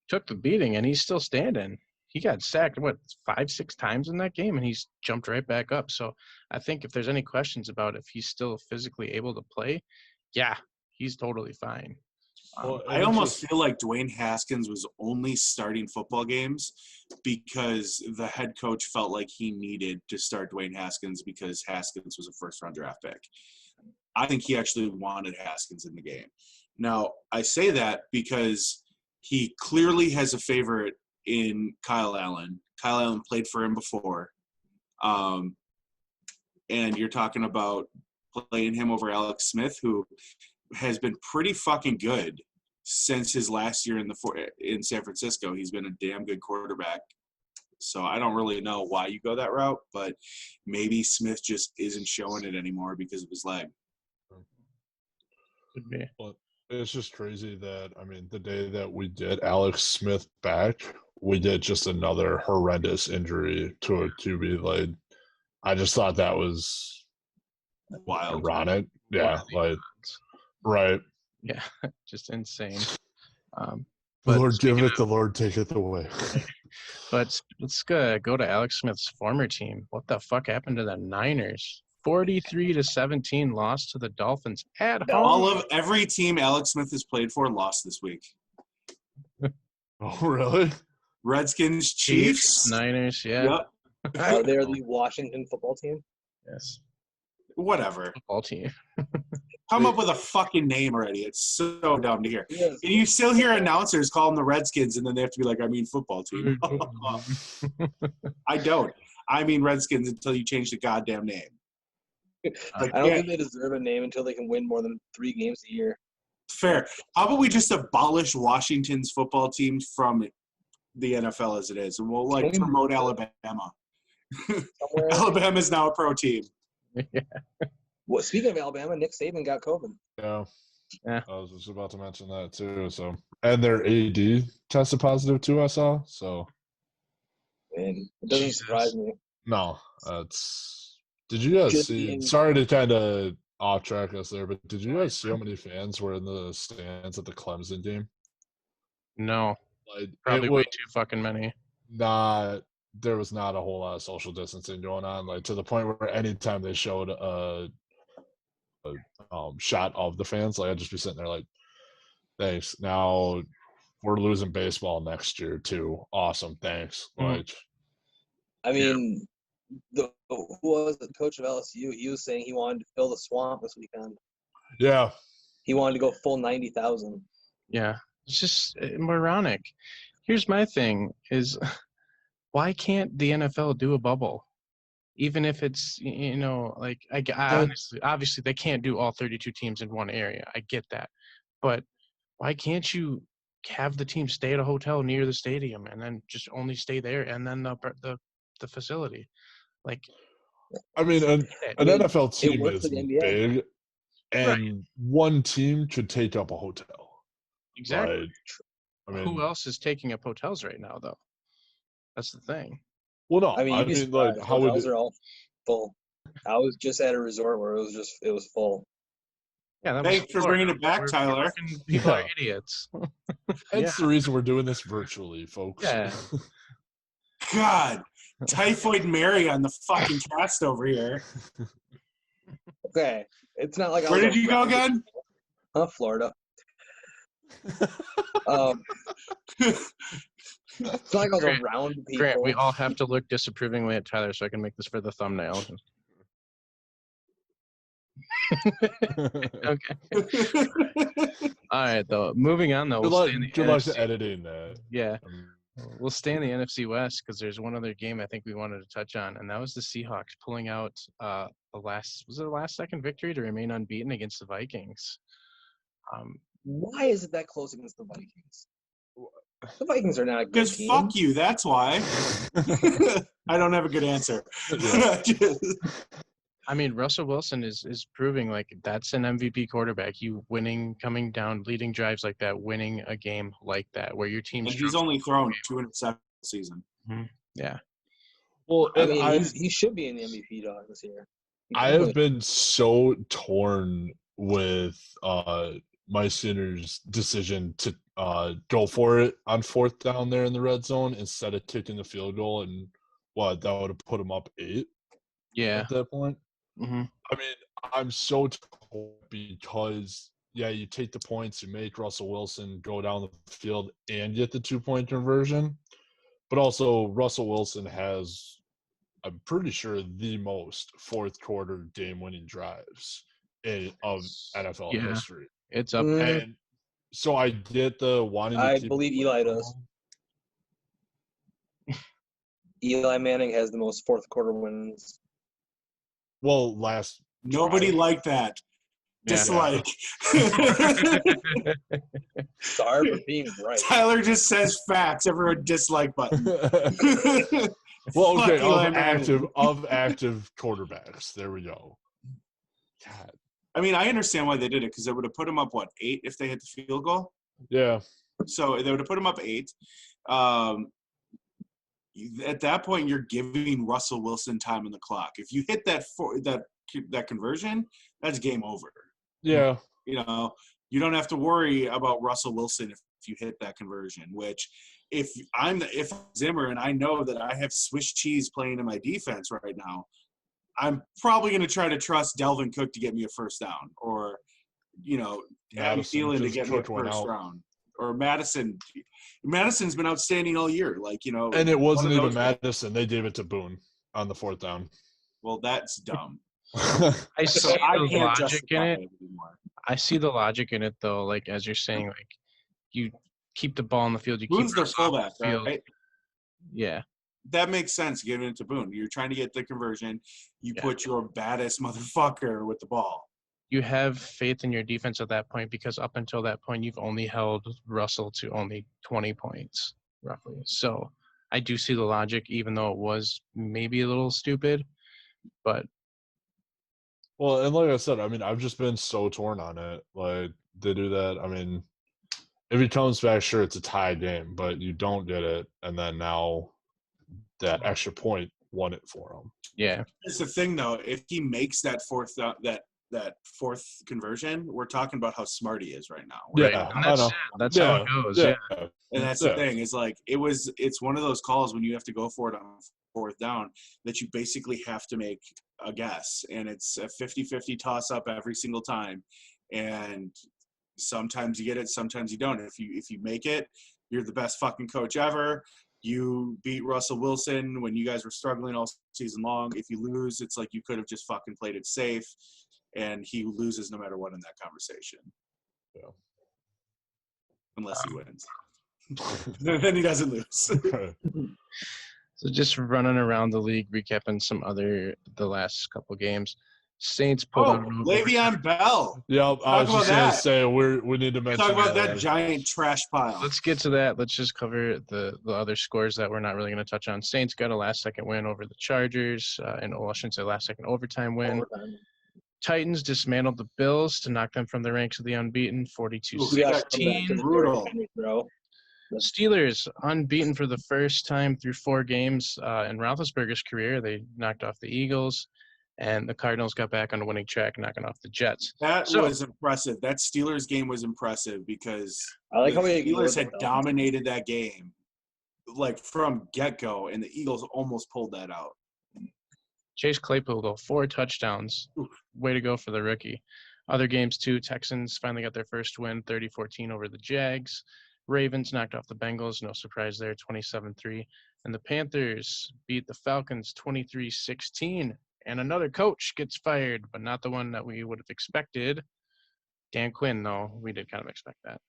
S1: took the beating, and he's still standing. He got sacked, 5-6 times in that game, and he's jumped right back up. So I think if there's any questions about if he's still physically able to play, yeah, he's totally fine.
S2: I almost feel like Dwayne Haskins was only starting football games because the head coach felt like he needed to start Dwayne Haskins because Haskins was a first-round draft pick. I think he actually wanted Haskins in the game. Now, I say that because he clearly has a favorite in Kyle Allen. Kyle Allen played for him before. And you're talking about playing him over Alex Smith, who has been pretty fucking good since his last year in San Francisco. He's been a damn good quarterback. So I don't really know why you go that route, but maybe Smith just isn't showing it anymore because of his leg.
S1: Could be.
S4: Well, it's just crazy that, I mean, the day that we did Alex Smith back, we did just another horrendous injury to a QB. Like, I just thought that was
S2: wild.
S4: Ironic. Yeah, like, right.
S1: Yeah, just insane.
S4: The Lord giveth, the Lord taketh away.
S1: But let's go to Alex Smith's former team. What the fuck happened to the Niners? 43-17 loss to the Dolphins at home.
S2: Every team Alex Smith has played for lost this week.
S4: Oh, really?
S2: Redskins, Chiefs,
S1: Niners, yeah.
S2: Yep.
S3: They're the Washington football team.
S1: Yes.
S2: Whatever.
S1: Football team.
S2: Come up with a fucking name already. It's so dumb to hear. Yes. And you still hear announcers call them the Redskins, and then they have to be like, I mean football team. I don't. I mean Redskins until you change the goddamn name.
S3: Like, I don't think they deserve a name until they can win more than 3 games a year.
S2: Fair. How about we just abolish Washington's football team from the NFL as it is, and we'll promote Alabama. Alabama's now a pro team.
S1: Yeah.
S3: Well, speaking of Alabama, Nick Saban got COVID.
S4: Yeah.
S1: Yeah.
S4: I was just about to mention that too. So, and their AD tested positive too, I saw. So,
S3: and it doesn't surprise me.
S4: No, did you guys see? Sorry to kind of off track us there, but did you guys see how many fans were in the stands at the Clemson game?
S1: No, probably way too fucking many.
S4: There was not a whole lot of social distancing going on, like to the point where anytime they showed a shot of the fans, like I'd just be sitting there like, thanks. Now we're losing baseball next year too. Awesome, thanks. Like,
S3: I mean, who was the coach of LSU? He was saying he wanted to fill the swamp this weekend.
S4: Yeah,
S3: he wanted to go full 90,000.
S1: Yeah, it's just moronic. Here's my thing: is why can't the NFL do a bubble? Even if it's, like, obviously they can't do all 32 teams in one area. I get that. But why can't you have the team stay at a hotel near the stadium and then just only stay there and then the facility? Like,
S4: I mean, an NFL team is big, and one team could take up a hotel.
S1: Exactly. Who else is taking up hotels right now, though? That's the thing.
S4: Well, no,
S3: I mean hotels are all full. I was just at a resort where it was full.
S1: Yeah,
S2: thanks for bringing it back, Tyler.
S1: People are idiots.
S4: That's the reason we're doing this virtually, folks.
S1: Yeah.
S2: God, Typhoid Mary on the fucking cast over here.
S3: Okay, it's not like
S2: where did you go again?
S3: Florida. It's not like I was around people.
S1: Grant, we all have to look disapprovingly at Tyler so I can make this for the thumbnail. Okay. All right, though. Moving on, though.
S4: Good luck to editing that.
S1: Yeah. We'll stay in the NFC West because there's one other game I think we wanted to touch on, and that was the Seahawks pulling out the last second victory to remain unbeaten against the Vikings.
S3: Why is it that close against the Vikings? The Vikings are not a good team.
S2: Because fuck you, that's why. I don't have a good answer.
S1: I mean, Russell Wilson is proving like that's an MVP quarterback. You winning, coming down, leading drives like that, winning a game like that, where your team's.
S2: And he's only thrown 207 season.
S1: Mm-hmm. Yeah.
S4: Well,
S3: I mean, he should be in the MVP dog this year.
S4: I have been so torn with my Sinner's decision to go for it on 4th down there in the red zone instead of kicking the field goal, and that would have put him up 8.
S1: Yeah.
S4: At that point.
S1: Mm-hmm.
S4: I mean, I'm so torn because you take the points, you make Russell Wilson go down the field and get the 2-point conversion, but also Russell Wilson has, I'm pretty sure, the most 4th quarter game-winning drives of NFL history.
S1: It's up.
S4: And so I get the wanting to keep.
S3: I believe Eli does. Eli Manning has the most 4th quarter wins.
S4: Well,
S2: nobody liked that. Dislike.
S3: Sorry for being right.
S2: Tyler just says facts. Everyone dislike button.
S4: Well, okay, of active quarterbacks. There we go. God.
S2: I mean, I understand why they did it because they would have put them up 8 if they hit the field goal.
S4: Yeah.
S2: So they would have put them up 8. At that point, you're giving Russell Wilson time on the clock. If you hit that conversion, that's game over.
S4: Yeah.
S2: You know, you don't have to worry about Russell Wilson if you hit that conversion. Which, if I'm Zimmer and I know that I have Swiss cheese playing in my defense right now, I'm probably going to try to trust Delvin Cook to get me a first down, or Adam Thielen to get me a first round. Or Madison. Madison's been outstanding all year.
S4: And it wasn't even Madison. They gave it to Boone on the 4th down.
S2: Well, that's dumb.
S1: I see the logic in it.
S2: Anymore.
S1: I see the logic in it, though. Like, as you're saying, like, you keep the ball on the field. You
S2: Boone's
S1: keep
S2: their fullback,
S1: field.
S2: right?
S1: Yeah.
S2: That makes sense, giving it to Boone. You're trying to get the conversion. You put your baddest motherfucker with the ball.
S1: You have faith in your defense at that point because up until that point, you've only held Russell to only 20 points, roughly. So I do see the logic, even though it was maybe a little stupid. But
S4: well, and like I said, I mean, I've just been so torn on it. Like, they do that. I mean, if he comes back, sure, it's a tie game, but you don't get it. And then now that extra point won it for him.
S1: Yeah.
S2: It's the thing, though. If he makes that fourth conversion, we're talking about how smart he is right now.
S1: Right? Yeah, and that's how it goes. Yeah.
S2: And that's the thing. Is like it's one of those calls when you have to go for it on 4th down that you basically have to make a guess, and it's a 50-50 toss up every single time. And sometimes you get it, sometimes you don't. If you make it, you're the best fucking coach ever. You beat Russell Wilson when you guys were struggling all season long. If you lose, it's like you could have just fucking played it safe, and he loses no matter what in that conversation.
S4: Yeah.
S2: Unless he wins. Then he doesn't lose.
S1: So just running around the league, recapping the last couple games. Saints pulled out
S2: Le'Veon Bell.
S4: Yeah, I was just going to say we need to mention
S2: talk about that giant trash pile.
S1: Let's get to that. Let's just cover the other scores that we're not really going to touch on. Saints got a last-second win over the Chargers, I shouldn't say last-second overtime win. Titans dismantled the Bills to knock them from the ranks of the unbeaten, 42-16.
S2: Brutal.
S1: Steelers unbeaten for the first time through 4 games in Roethlisberger's career. They knocked off the Eagles, and the Cardinals got back on a winning track, knocking off the Jets.
S2: That was impressive. That Steelers game was impressive because the Steelers had dominated that game, like from get-go, and the Eagles almost pulled that out.
S1: Chase Claypool, though, 4 touchdowns. Way to go for the rookie. Other games, too. Texans finally got their first win, 30-14 over the Jags. Ravens knocked off the Bengals. No surprise there, 27-3. And the Panthers beat the Falcons 23-16. And another coach gets fired, but not the one that we would have expected. Dan Quinn, though. We did kind of expect that.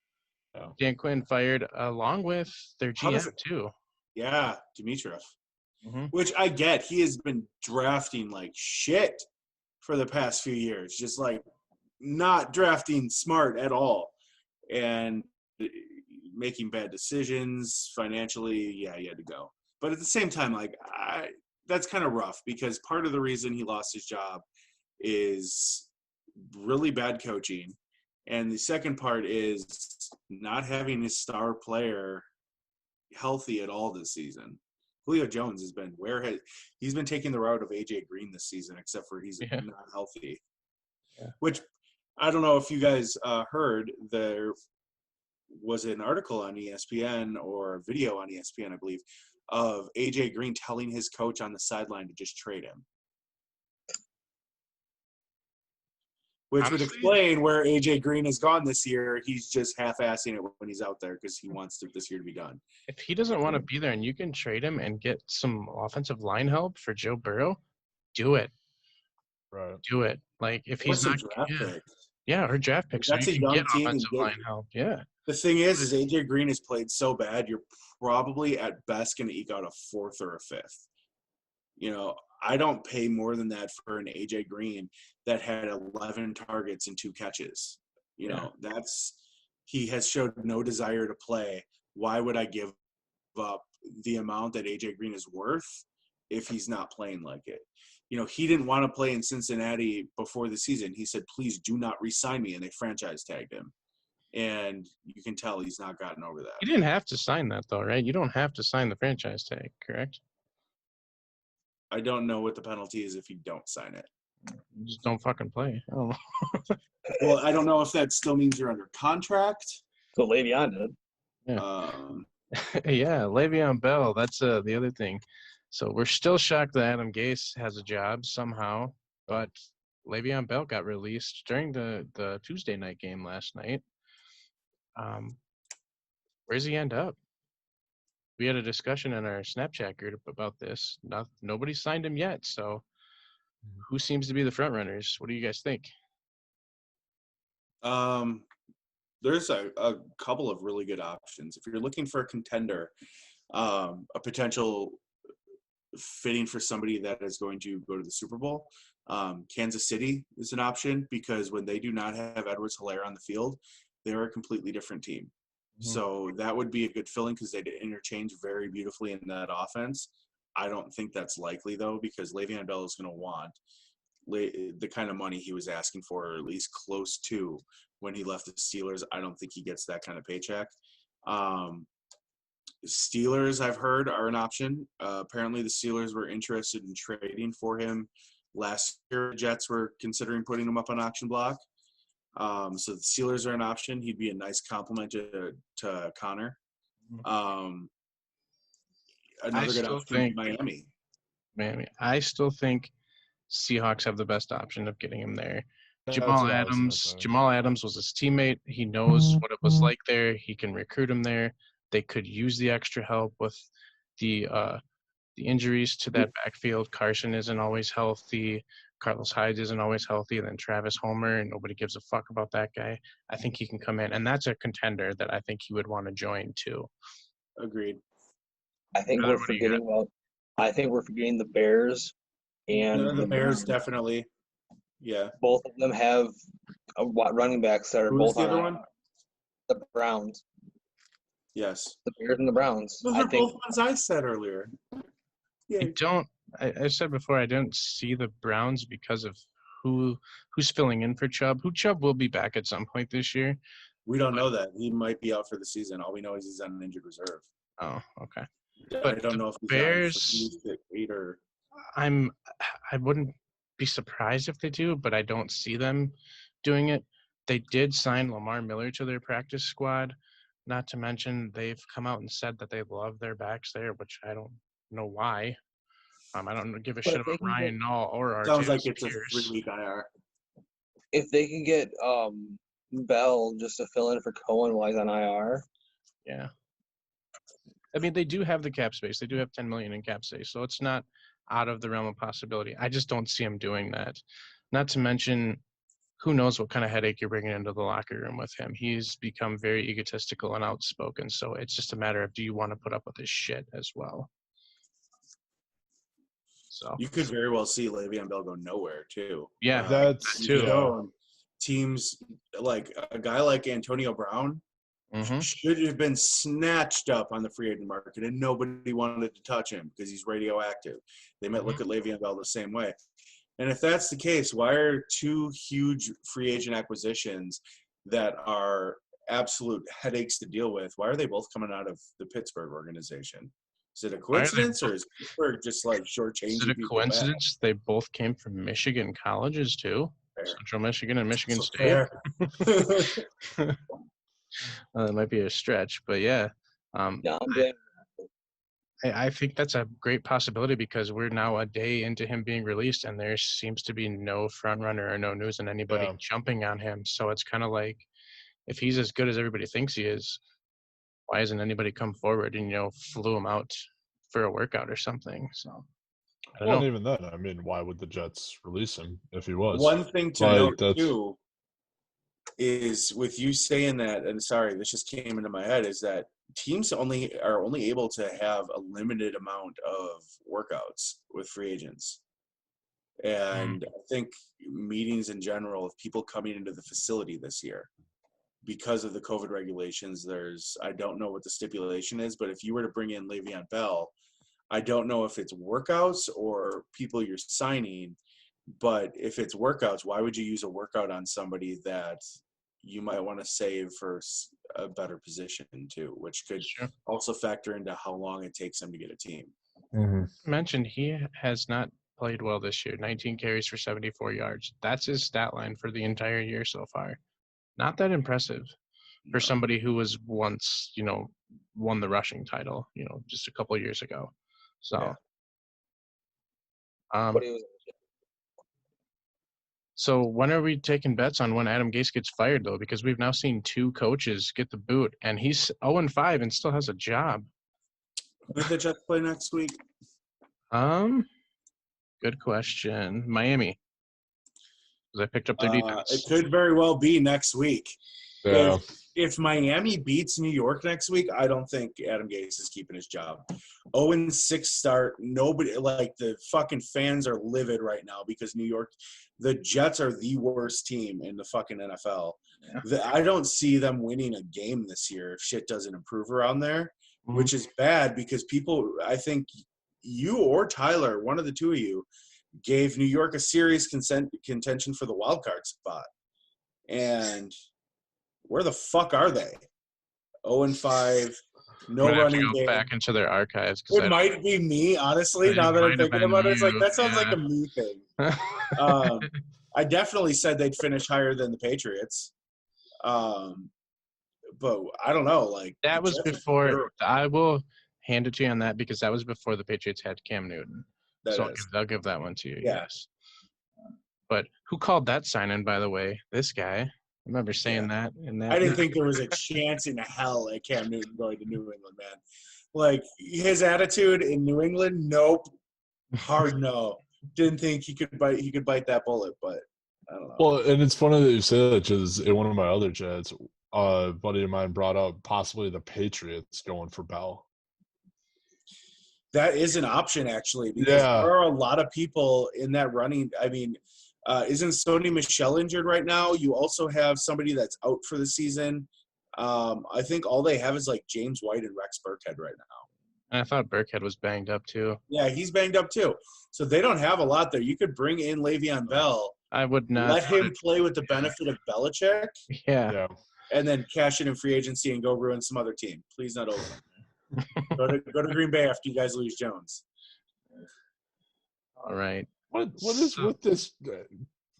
S1: Oh. Dan Quinn fired along with their GM, too.
S2: Yeah, Dimitroff. Mm-hmm. Which I get. He has been drafting like shit for the past few years. Just like not drafting smart at all. And making bad decisions financially. Yeah, he had to go. But at the same time, like that's kind of rough because part of the reason he lost his job is really bad coaching. And the second part is not having his star player healthy at all this season. Julio Jones has been he's been taking the route of AJ Green this season, except for he's not healthy. Yeah. Which I don't know if you guys heard, there was an article on ESPN or a video on ESPN, I believe, of AJ Green telling his coach on the sideline to just trade him. Which would explain where AJ Green has gone this year. He's just half-assing it when he's out there because he wants this year to be done.
S1: If he doesn't want to be there and you can trade him and get some offensive line help for Joe Burrow, do it.
S4: Right.
S1: Do it. Like if he's not or draft picks.
S2: That's
S1: so you
S2: a young
S1: can get
S2: team.
S1: Offensive line help. Yeah.
S2: The thing is AJ Green has played so bad, you're probably at best going to eke out a 4th or a 5th. I don't pay more than that for an AJ Green that had 11 targets and 2 catches. He has showed no desire to play. Why would I give up the amount that AJ Green is worth if he's not playing like it? He didn't want to play in Cincinnati before the season. He said, please do not re-sign me, and they franchise tagged him. And you can tell he's not gotten over that.
S1: You didn't have to sign that, though, right? You don't have to sign the franchise tag, correct?
S2: I don't know what the penalty is if you don't sign it.
S1: You just don't fucking play. Oh.
S2: Well, I don't know if that still means you're under contract.
S3: So Le'Veon did.
S1: Yeah. Yeah, Le'Veon Bell. That's the other thing. So we're still shocked that Adam Gase has a job somehow, but Le'Veon Bell got released during the Tuesday night game last night. Where's he end up? We had a discussion in our Snapchat group about this. Nobody signed him yet, so who seems to be the front runners? What do you guys think?
S2: There's a couple of really good options. If you're looking for a contender, a potential fitting for somebody that is going to go to the Super Bowl, Kansas City is an option because when they do not have Edwards-Helaire on the field, they're a completely different team. Mm-hmm. So that would be a good filling because they interchange very beautifully in that offense. I don't think that's likely, though, because Le'Veon Bell is going to want the kind of money he was asking for, or at least close to when he left the Steelers. I don't think he gets that kind of paycheck. Steelers, I've heard, are an option. Apparently the Steelers were interested in trading for him last year. The Jets were considering putting him up on auction block. So the Steelers are an option. He'd be a nice compliment to Connor. Another good option, Miami.
S1: I still think Seahawks have the best option of getting him there. Jamal Adams was his teammate. He knows what it was like there. He can recruit him there. They could use the extra help with the injuries to that backfield. Carson isn't always healthy. Carlos Hyde isn't always healthy. And then Travis Homer, and nobody gives a fuck about that guy. I think he can come in, and that's a contender that I think he would want to join too.
S2: Agreed.
S3: I think we're forgetting the Bears. And
S2: the Bears definitely. Yeah.
S3: Both of them have running backs that are both
S2: the other one?
S3: The Browns.
S2: Yes.
S3: The Bears and the Browns.
S2: Those are both ones I said earlier.
S1: Yeah. I said before I don't see the Browns because of who's filling in for Chubb. Chubb will be back at some point this year.
S2: We don't know that. He might be out for the season. All we know is he's on an injured reserve.
S1: Oh, okay.
S2: But I don't know if he's
S1: Bears,
S2: out for 8 or
S1: I wouldn't be surprised if they do, but I don't see them doing it. They did sign Lamar Miller to their practice squad. Not to mention they've come out and said that they love their backs there, which I don't know why. I don't give a shit about Ryan Nall or Artavis.
S2: Sounds like it's a 3-week IR.
S3: If they can get Bell just to fill in for Cohen while he's on IR.
S1: Yeah. I mean, they do have the cap space. They do have $10 million in cap space, so it's not out of the realm of possibility. I just don't see him doing that. Not to mention, who knows what kind of headache you're bringing into the locker room with him. He's become very egotistical and outspoken, so it's just a matter of do you want to put up with his shit as well. So
S2: you could very well see Le'Veon Bell go nowhere too.
S1: Yeah,
S4: that's too.
S2: Teams like a guy like Antonio Brown should have been snatched up on the free agent market, and nobody wanted to touch him because he's radioactive. They might look at Le'Veon Bell the same way. And if that's the case, why are 2 huge free agent acquisitions that are absolute headaches to deal with, why are they both coming out of the Pittsburgh organization? Is it a coincidence, or is Pittsburgh just like shortchanging people?
S1: Is it a coincidence they both came from Michigan colleges too? Fair. Central Michigan and Michigan State. That might be a stretch, but yeah. I think that's a great possibility because we're now a day into him being released, and there seems to be no front runner or no news and anybody jumping on him. So it's kind of like, if he's as good as everybody thinks he is, why hasn't anybody come forward and flew him out for a workout or something? So I don't know.
S4: And even then, I mean, why would the Jets release him if he was?
S2: One thing to note too, is with you saying that, and sorry, this just came into my head, is that teams are only able to have a limited amount of workouts with free agents. And I think meetings in general of people coming into the facility this year, because of the COVID regulations, I don't know what the stipulation is, but if you were to bring in Le'Veon Bell, I don't know if it's workouts or people you're signing, but if it's workouts, why would you use a workout on somebody that you might want to save for a better position too, which could also factor into how long it takes them to get a team.
S1: Mentioned he has not played well this year. 19 carries for 74 yards. That's his stat line for the entire year so far. Not that impressive for somebody who was once, won the rushing title, just a couple of years ago. So, so when are we taking bets on when Adam Gase gets fired, though? Because we've now seen 2 coaches get the boot, and he's 0-5 and still has a job.
S2: Who did the Jets play next week?
S1: Good question. Miami. Because I picked up their defense.
S2: It could very well be next week.
S4: Yeah.
S2: If Miami beats New York next week, I don't think Adam Gase is keeping his job. 0-6 start. Nobody, the fucking fans are livid right now because New York, the Jets are the worst team in the fucking NFL. Yeah. I don't see them winning a game this year if shit doesn't improve around there, which is bad because people, I think you or Tyler, one of the two of you, gave New York a serious contention for the wild card spot. And where the fuck are they? 0-5, no running game.
S1: Back into their archives.
S2: It might be me, honestly, now that I'm thinking about it. It's like, that sounds like a me thing. I definitely said they'd finish higher than the Patriots. But I don't know.
S1: That was before – I will hand it to you on that because that was before the Patriots had Cam Newton. I'll give that one to you, yes. But who called that sign-in, by the way? This guy. I remember saying that.
S2: I didn't think there was a chance in hell at Cam Newton going to New England, man. His attitude in New England, nope. Hard no. Didn't think he could bite that bullet, but I don't know.
S4: Well, and it's funny that you say that because in one of my other chats, a buddy of mine brought up possibly the Patriots going for Bell.
S2: That is an option, actually, because there are a lot of people in that running. I mean, isn't Sony Michel injured right now? You also have somebody that's out for the season. I think all they have is James White and Rex Burkhead right now.
S1: And I thought Burkhead was banged up too.
S2: Yeah, he's banged up too. So they don't have a lot there. You could bring in Le'Veon Bell.
S1: I would not
S2: let him play with the benefit of Belichick.
S1: Yeah.
S2: And then cash it in free agency and go ruin some other team. Please not over. Go to Green Bay after you guys lose Jones.
S1: All right.
S4: What is with this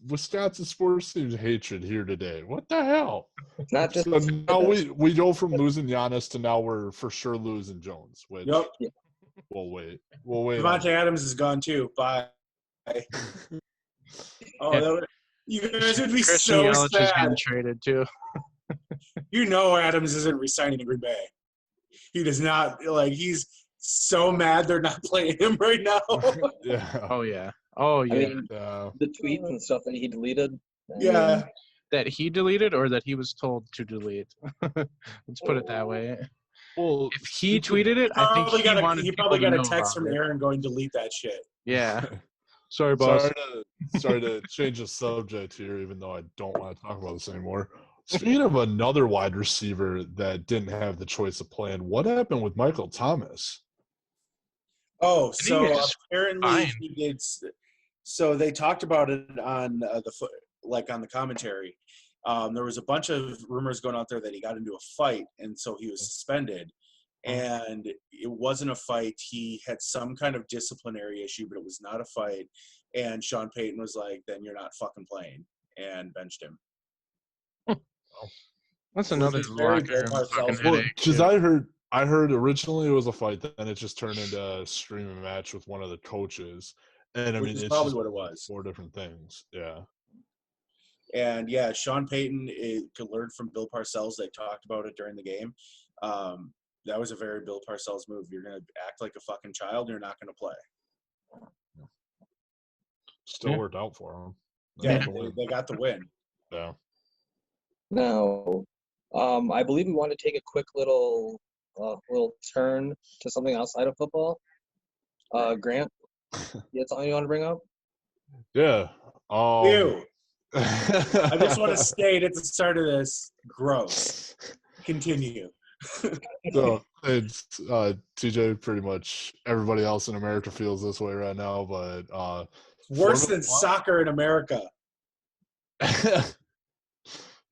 S4: Wisconsin sports team's hatred here today? What the hell?
S3: Not just
S4: now we go from losing Giannis to now we're for sure losing Jones. Which we'll wait.
S2: Devontae Adams is gone too. Bye. You guys would be
S1: Christian
S2: so
S1: Yelich
S2: sad.
S1: Is getting traded too.
S2: Adams isn't resigning in Green Bay. He does not he's so mad they're not playing him right now.
S4: Yeah.
S1: Oh yeah.
S3: I mean, the tweets and stuff that he deleted.
S2: Yeah.
S1: That he deleted or that he was told to delete. Let's put it that way.
S4: Well,
S1: if he tweeted it, I think
S2: he probably got a text from Aaron going, delete that shit.
S1: Yeah. Sorry, boss.
S4: Sorry to change the subject here, even though I don't want to talk about this anymore. Speaking of another wide receiver that didn't have the choice of playing, what happened with Michael Thomas?
S2: Oh, so apparently he did. So they talked about it on on the commentary. There was a bunch of rumors going out there that he got into a fight, and so he was suspended. And it wasn't a fight. He had some kind of disciplinary issue, but it was not a fight. And Sean Payton was like, "Then you're not fucking playing," and benched him.
S1: That's another locker fucking headache.
S4: Because I heard originally it was a fight, then it just turned into a screaming match with one of the coaches. And it's
S2: probably what it was.
S4: 4 different things. Yeah.
S2: And Sean Payton could learn from Bill Parcells. They talked about it during the game. That was a very Bill Parcells move. You're going to act like a fucking child. You're not going to play.
S4: Still worked out for them.
S2: Yeah, they got the win.
S4: Yeah.
S3: Now, I believe we want to take a quick little turn to something outside of football. Grant, you have something you want to bring up?
S4: Yeah.
S2: Ew. I just want to state at the start of this, gross. Continue.
S4: So it's TJ. Pretty much everybody else in America feels this way right now, but
S2: worse than soccer in America.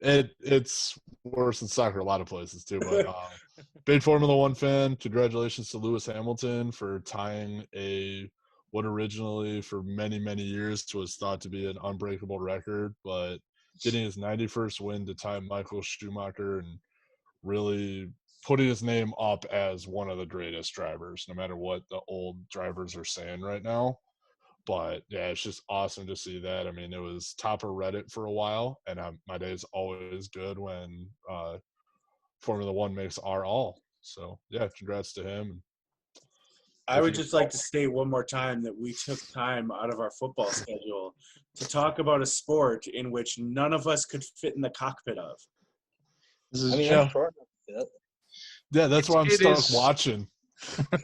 S4: It's worse than soccer a lot of places too. But big Formula One fan, congratulations to Lewis Hamilton for tying what originally for many years was thought to be an unbreakable record, but getting his 91st win to tie Michael Schumacher and really putting his name up as one of the greatest drivers, no matter what the old drivers are saying right now. But yeah, it's just awesome to see that. I mean, it was top of Reddit for a while, and my day is always good when Formula One makes our all. So yeah, congrats to him.
S2: I would just like to state one more time that we took time out of our football schedule to talk about a sport in which none of us could fit in the cockpit of.
S4: Yeah, that's why I'm stuck watching.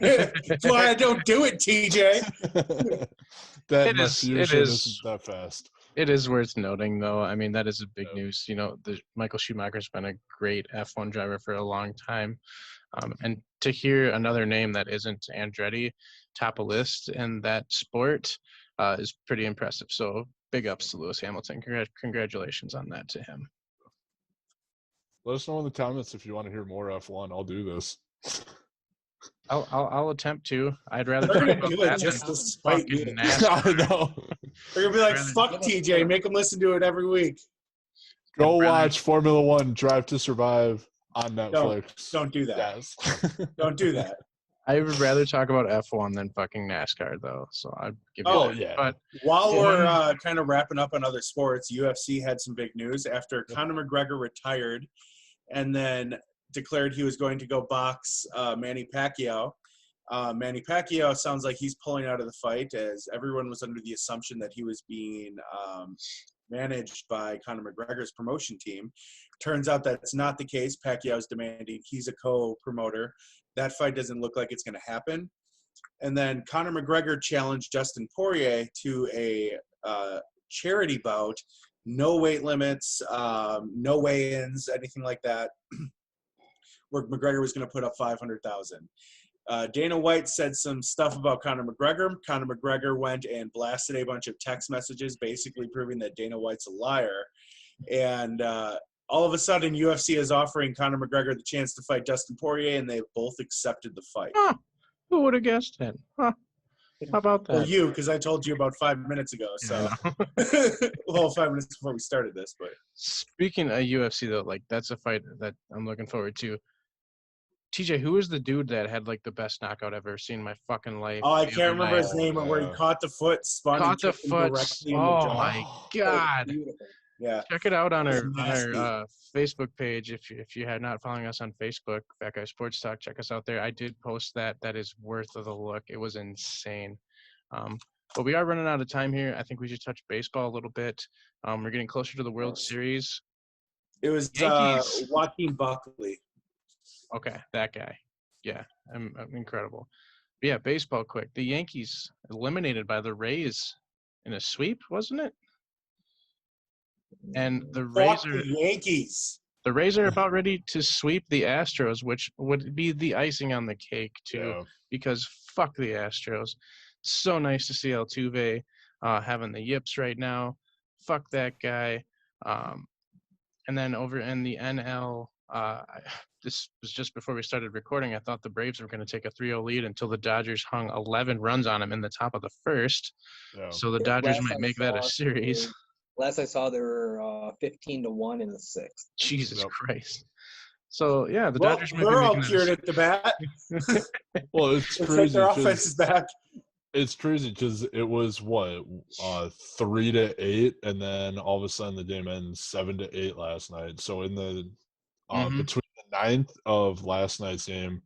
S2: That's why I don't do it, TJ.
S4: It isn't that fast.
S1: It is worth noting, though. I mean, that is a big news. You know, Michael Schumacher's been a great F1 driver for a long time. And to hear another name that isn't Andretti top a list in that sport is pretty impressive. So big ups to Lewis Hamilton. Congratulations on that to him.
S4: Let us know in the comments if you want to hear more F1. I'll do this.
S1: I'll attempt to. I'd rather
S2: do it just to spite you.
S4: I know.
S2: They're gonna be like, "Fuck TJ, make him listen to it every week."
S4: Go watch Formula One: Drive to Survive on Netflix.
S2: Don't do that. Yes. Don't do that.
S1: I would rather talk about F1 than fucking NASCAR, though. So I'd give you that.
S4: Yeah.
S1: But
S2: while we're kind of wrapping up on other sports, UFC had some big news after Conor McGregor retired, and then declared he was going to go box Manny Pacquiao. Manny Pacquiao sounds like he's pulling out of the fight, as everyone was under the assumption that he was being managed by Conor McGregor's promotion team. Turns out that's not the case. Pacquiao's demanding he's a co-promoter. That fight doesn't look like it's going to happen. And then Conor McGregor challenged Dustin Poirier to a charity bout. No weight limits, no weigh-ins, anything like that. Where McGregor was going to put up $500,000. Dana White said some stuff about Conor McGregor. Conor McGregor went and blasted a bunch of text messages, basically proving that Dana White's a liar. And all of a sudden, UFC is offering Conor McGregor the chance to fight Dustin Poirier, and they've both accepted the fight.
S1: Huh. Who would have guessed it? Huh. How about that?
S2: Well, you, because I told you about 5 minutes ago. So, well, 5 minutes before we started this. But
S1: speaking of UFC, though, like that's a fight that I'm looking forward to. TJ, who is the dude that had like the best knockout I've ever seen in my fucking life?
S2: Oh, I can't remember his name, but where he caught the foot, spun,
S1: caught the foot. Oh my god!
S2: Yeah,
S1: check it out on our Facebook page if you had not following us on Facebook, Fat Guy Sports Talk. Check us out there. I did post that. That is worth of the look. It was insane. But we are running out of time here. I think we should touch baseball a little bit. We're getting closer to the World Series.
S2: It was Joaquin Buckley.
S1: Okay, that guy. Yeah, incredible. But yeah, baseball quick. The Yankees eliminated by the Rays in a sweep, wasn't it? And the Rays are about ready to sweep the Astros, which would be the icing on the cake too, because fuck the Astros. So nice to see Altuve having the yips right now. Fuck that guy. And then over in the NL, this was just before we started recording. I thought the Braves were going to take a 3-0 lead until the Dodgers hung 11 runs on them in the top of the first. Yeah. So the Dodgers might make that a series.
S3: Last I saw, they were 15-1 in the sixth.
S1: Jesus Christ. So, yeah, the Dodgers might be
S2: they're all cured at the bat.
S4: Well, it's crazy.
S2: Their offense is back.
S4: It's crazy because it was 3-8, and then all of a sudden the game ends 7-8 last night. So in the between the 9th of last night's game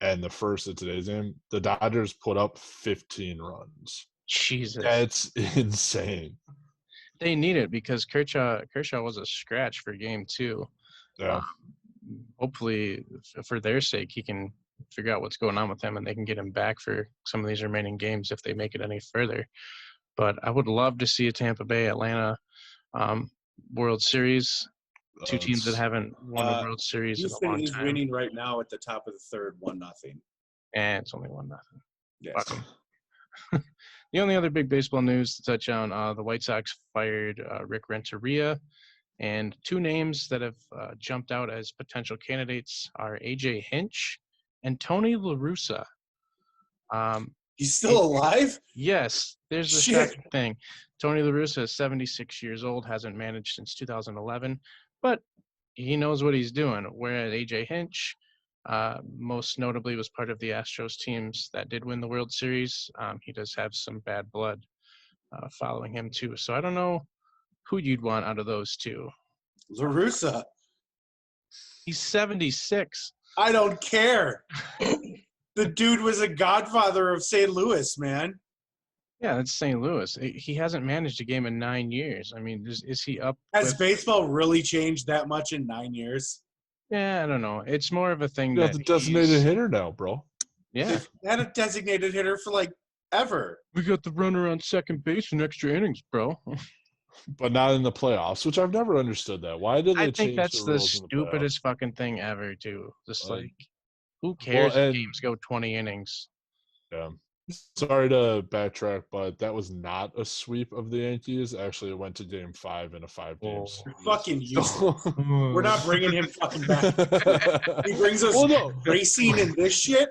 S4: and the first of today's game, the Dodgers put up 15 runs.
S1: Jesus,
S4: that's insane.
S1: They need it because Kershaw was a scratch for game 2.
S4: Yeah.
S1: Hopefully, for their sake, he can figure out what's going on with him, and they can get him back for some of these remaining games if they make it any further. But I would love to see a Tampa Bay Atlanta World Series. Two teams that haven't won a World Series in a long time.
S2: Houston is winning right now at the top of the third, 1-0.
S1: And it's only 1-0.
S2: Yes.
S1: Fuck 'em. The only other big baseball news to touch on, the White Sox fired Rick Renteria, and two names that have jumped out as potential candidates are A.J. Hinch and Tony La Russa.
S2: He's still alive?
S1: Yes. There's the shocking thing. Tony La Russa is 76 years old, hasn't managed since 2011, but he knows what he's doing. Whereas A.J. Hinch, most notably, was part of the Astros teams that did win the World Series. He does have some bad blood following him, too. So I don't know who you'd want out of those two.
S2: La Russa.
S1: He's 76.
S2: I don't care. The dude was a godfather of St. Louis, man.
S1: Yeah, that's St. Louis. He hasn't managed a game in 9 years. I mean, is he up?
S2: Has baseball really changed that much in 9 years?
S1: Yeah, I don't know. It's more of a thing
S4: You
S1: that
S4: have the designated hitter now, bro.
S1: Yeah.
S2: They've had a designated hitter for, like, ever.
S1: We got the runner on second base in extra innings, bro.
S4: But not in the playoffs, which I've never understood that. Why did they
S1: I
S4: change
S1: think that's
S4: the
S1: the
S4: rules in the
S1: stupidest fucking thing ever, too. Just like, who cares if games go 20 innings?
S4: Yeah. Sorry to backtrack, but that was not a sweep of the Yankees. Actually, it went to Game 5 in a 5-game series.
S2: Fucking useless. We're not bringing him fucking back. He brings us racing and this shit.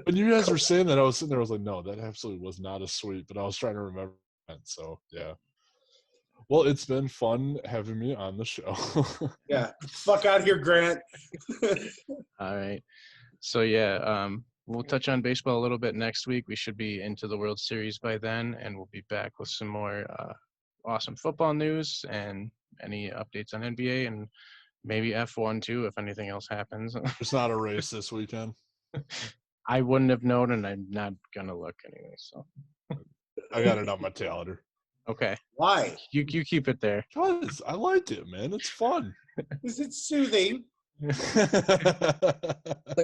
S4: When you guys were saying that, I was sitting there, I was like, no, that absolutely was not a sweep. But I was trying to remember that. So, yeah. Well, it's been fun having me on the show.
S2: Yeah. Fuck out here, Grant.
S1: All right. So, yeah, we'll touch on baseball a little bit next week. We should be into the World Series by then, and we'll be back with some more awesome football news and any updates on NBA and maybe F1 too, if anything else happens.
S4: There's not a race this weekend.
S1: I wouldn't have known, and I'm not going to look anyway. So
S4: I got it on my calendar.
S1: Okay.
S2: Why?
S1: You keep it there.
S4: Because I like it, man. It's fun.
S2: Is it soothing?
S3: Like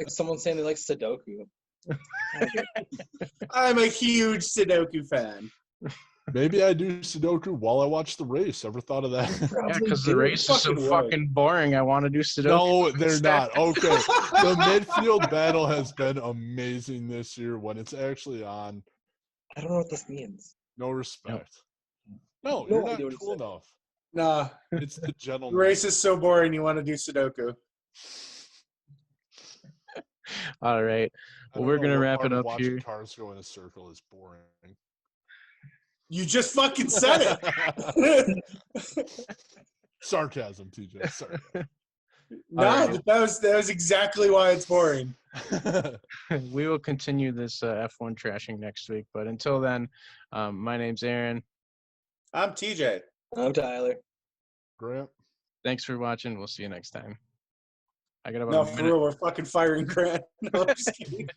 S3: someone saying they like Sudoku.
S2: I'm a huge Sudoku fan.
S4: Maybe I do Sudoku while I watch the race. Ever thought of that?
S1: Yeah, because the race is so fucking boring. I want to do Sudoku.
S4: No, they're not. Okay. The midfield battle has been amazing this year when it's actually on.
S3: I don't know what this means.
S4: No respect. No, you're not cool enough.
S2: Nah.
S4: It's the gentleman.
S2: The race is so boring you want to do Sudoku.
S1: All right. Well, we're going to wrap it up here.
S4: Cars go in a circle is boring.
S2: You just fucking said it.
S4: Sarcasm, TJ. Sorry.
S2: No, right. that was exactly why it's boring.
S1: We will continue this F1 trashing next week. But until then, my name's Aaron.
S2: I'm TJ.
S3: I'm Tyler.
S4: Grant.
S1: Thanks for watching. We'll see you next time. I got about
S2: no,
S1: a minute.
S2: For real, we're fucking firing Grant. No, I'm just kidding.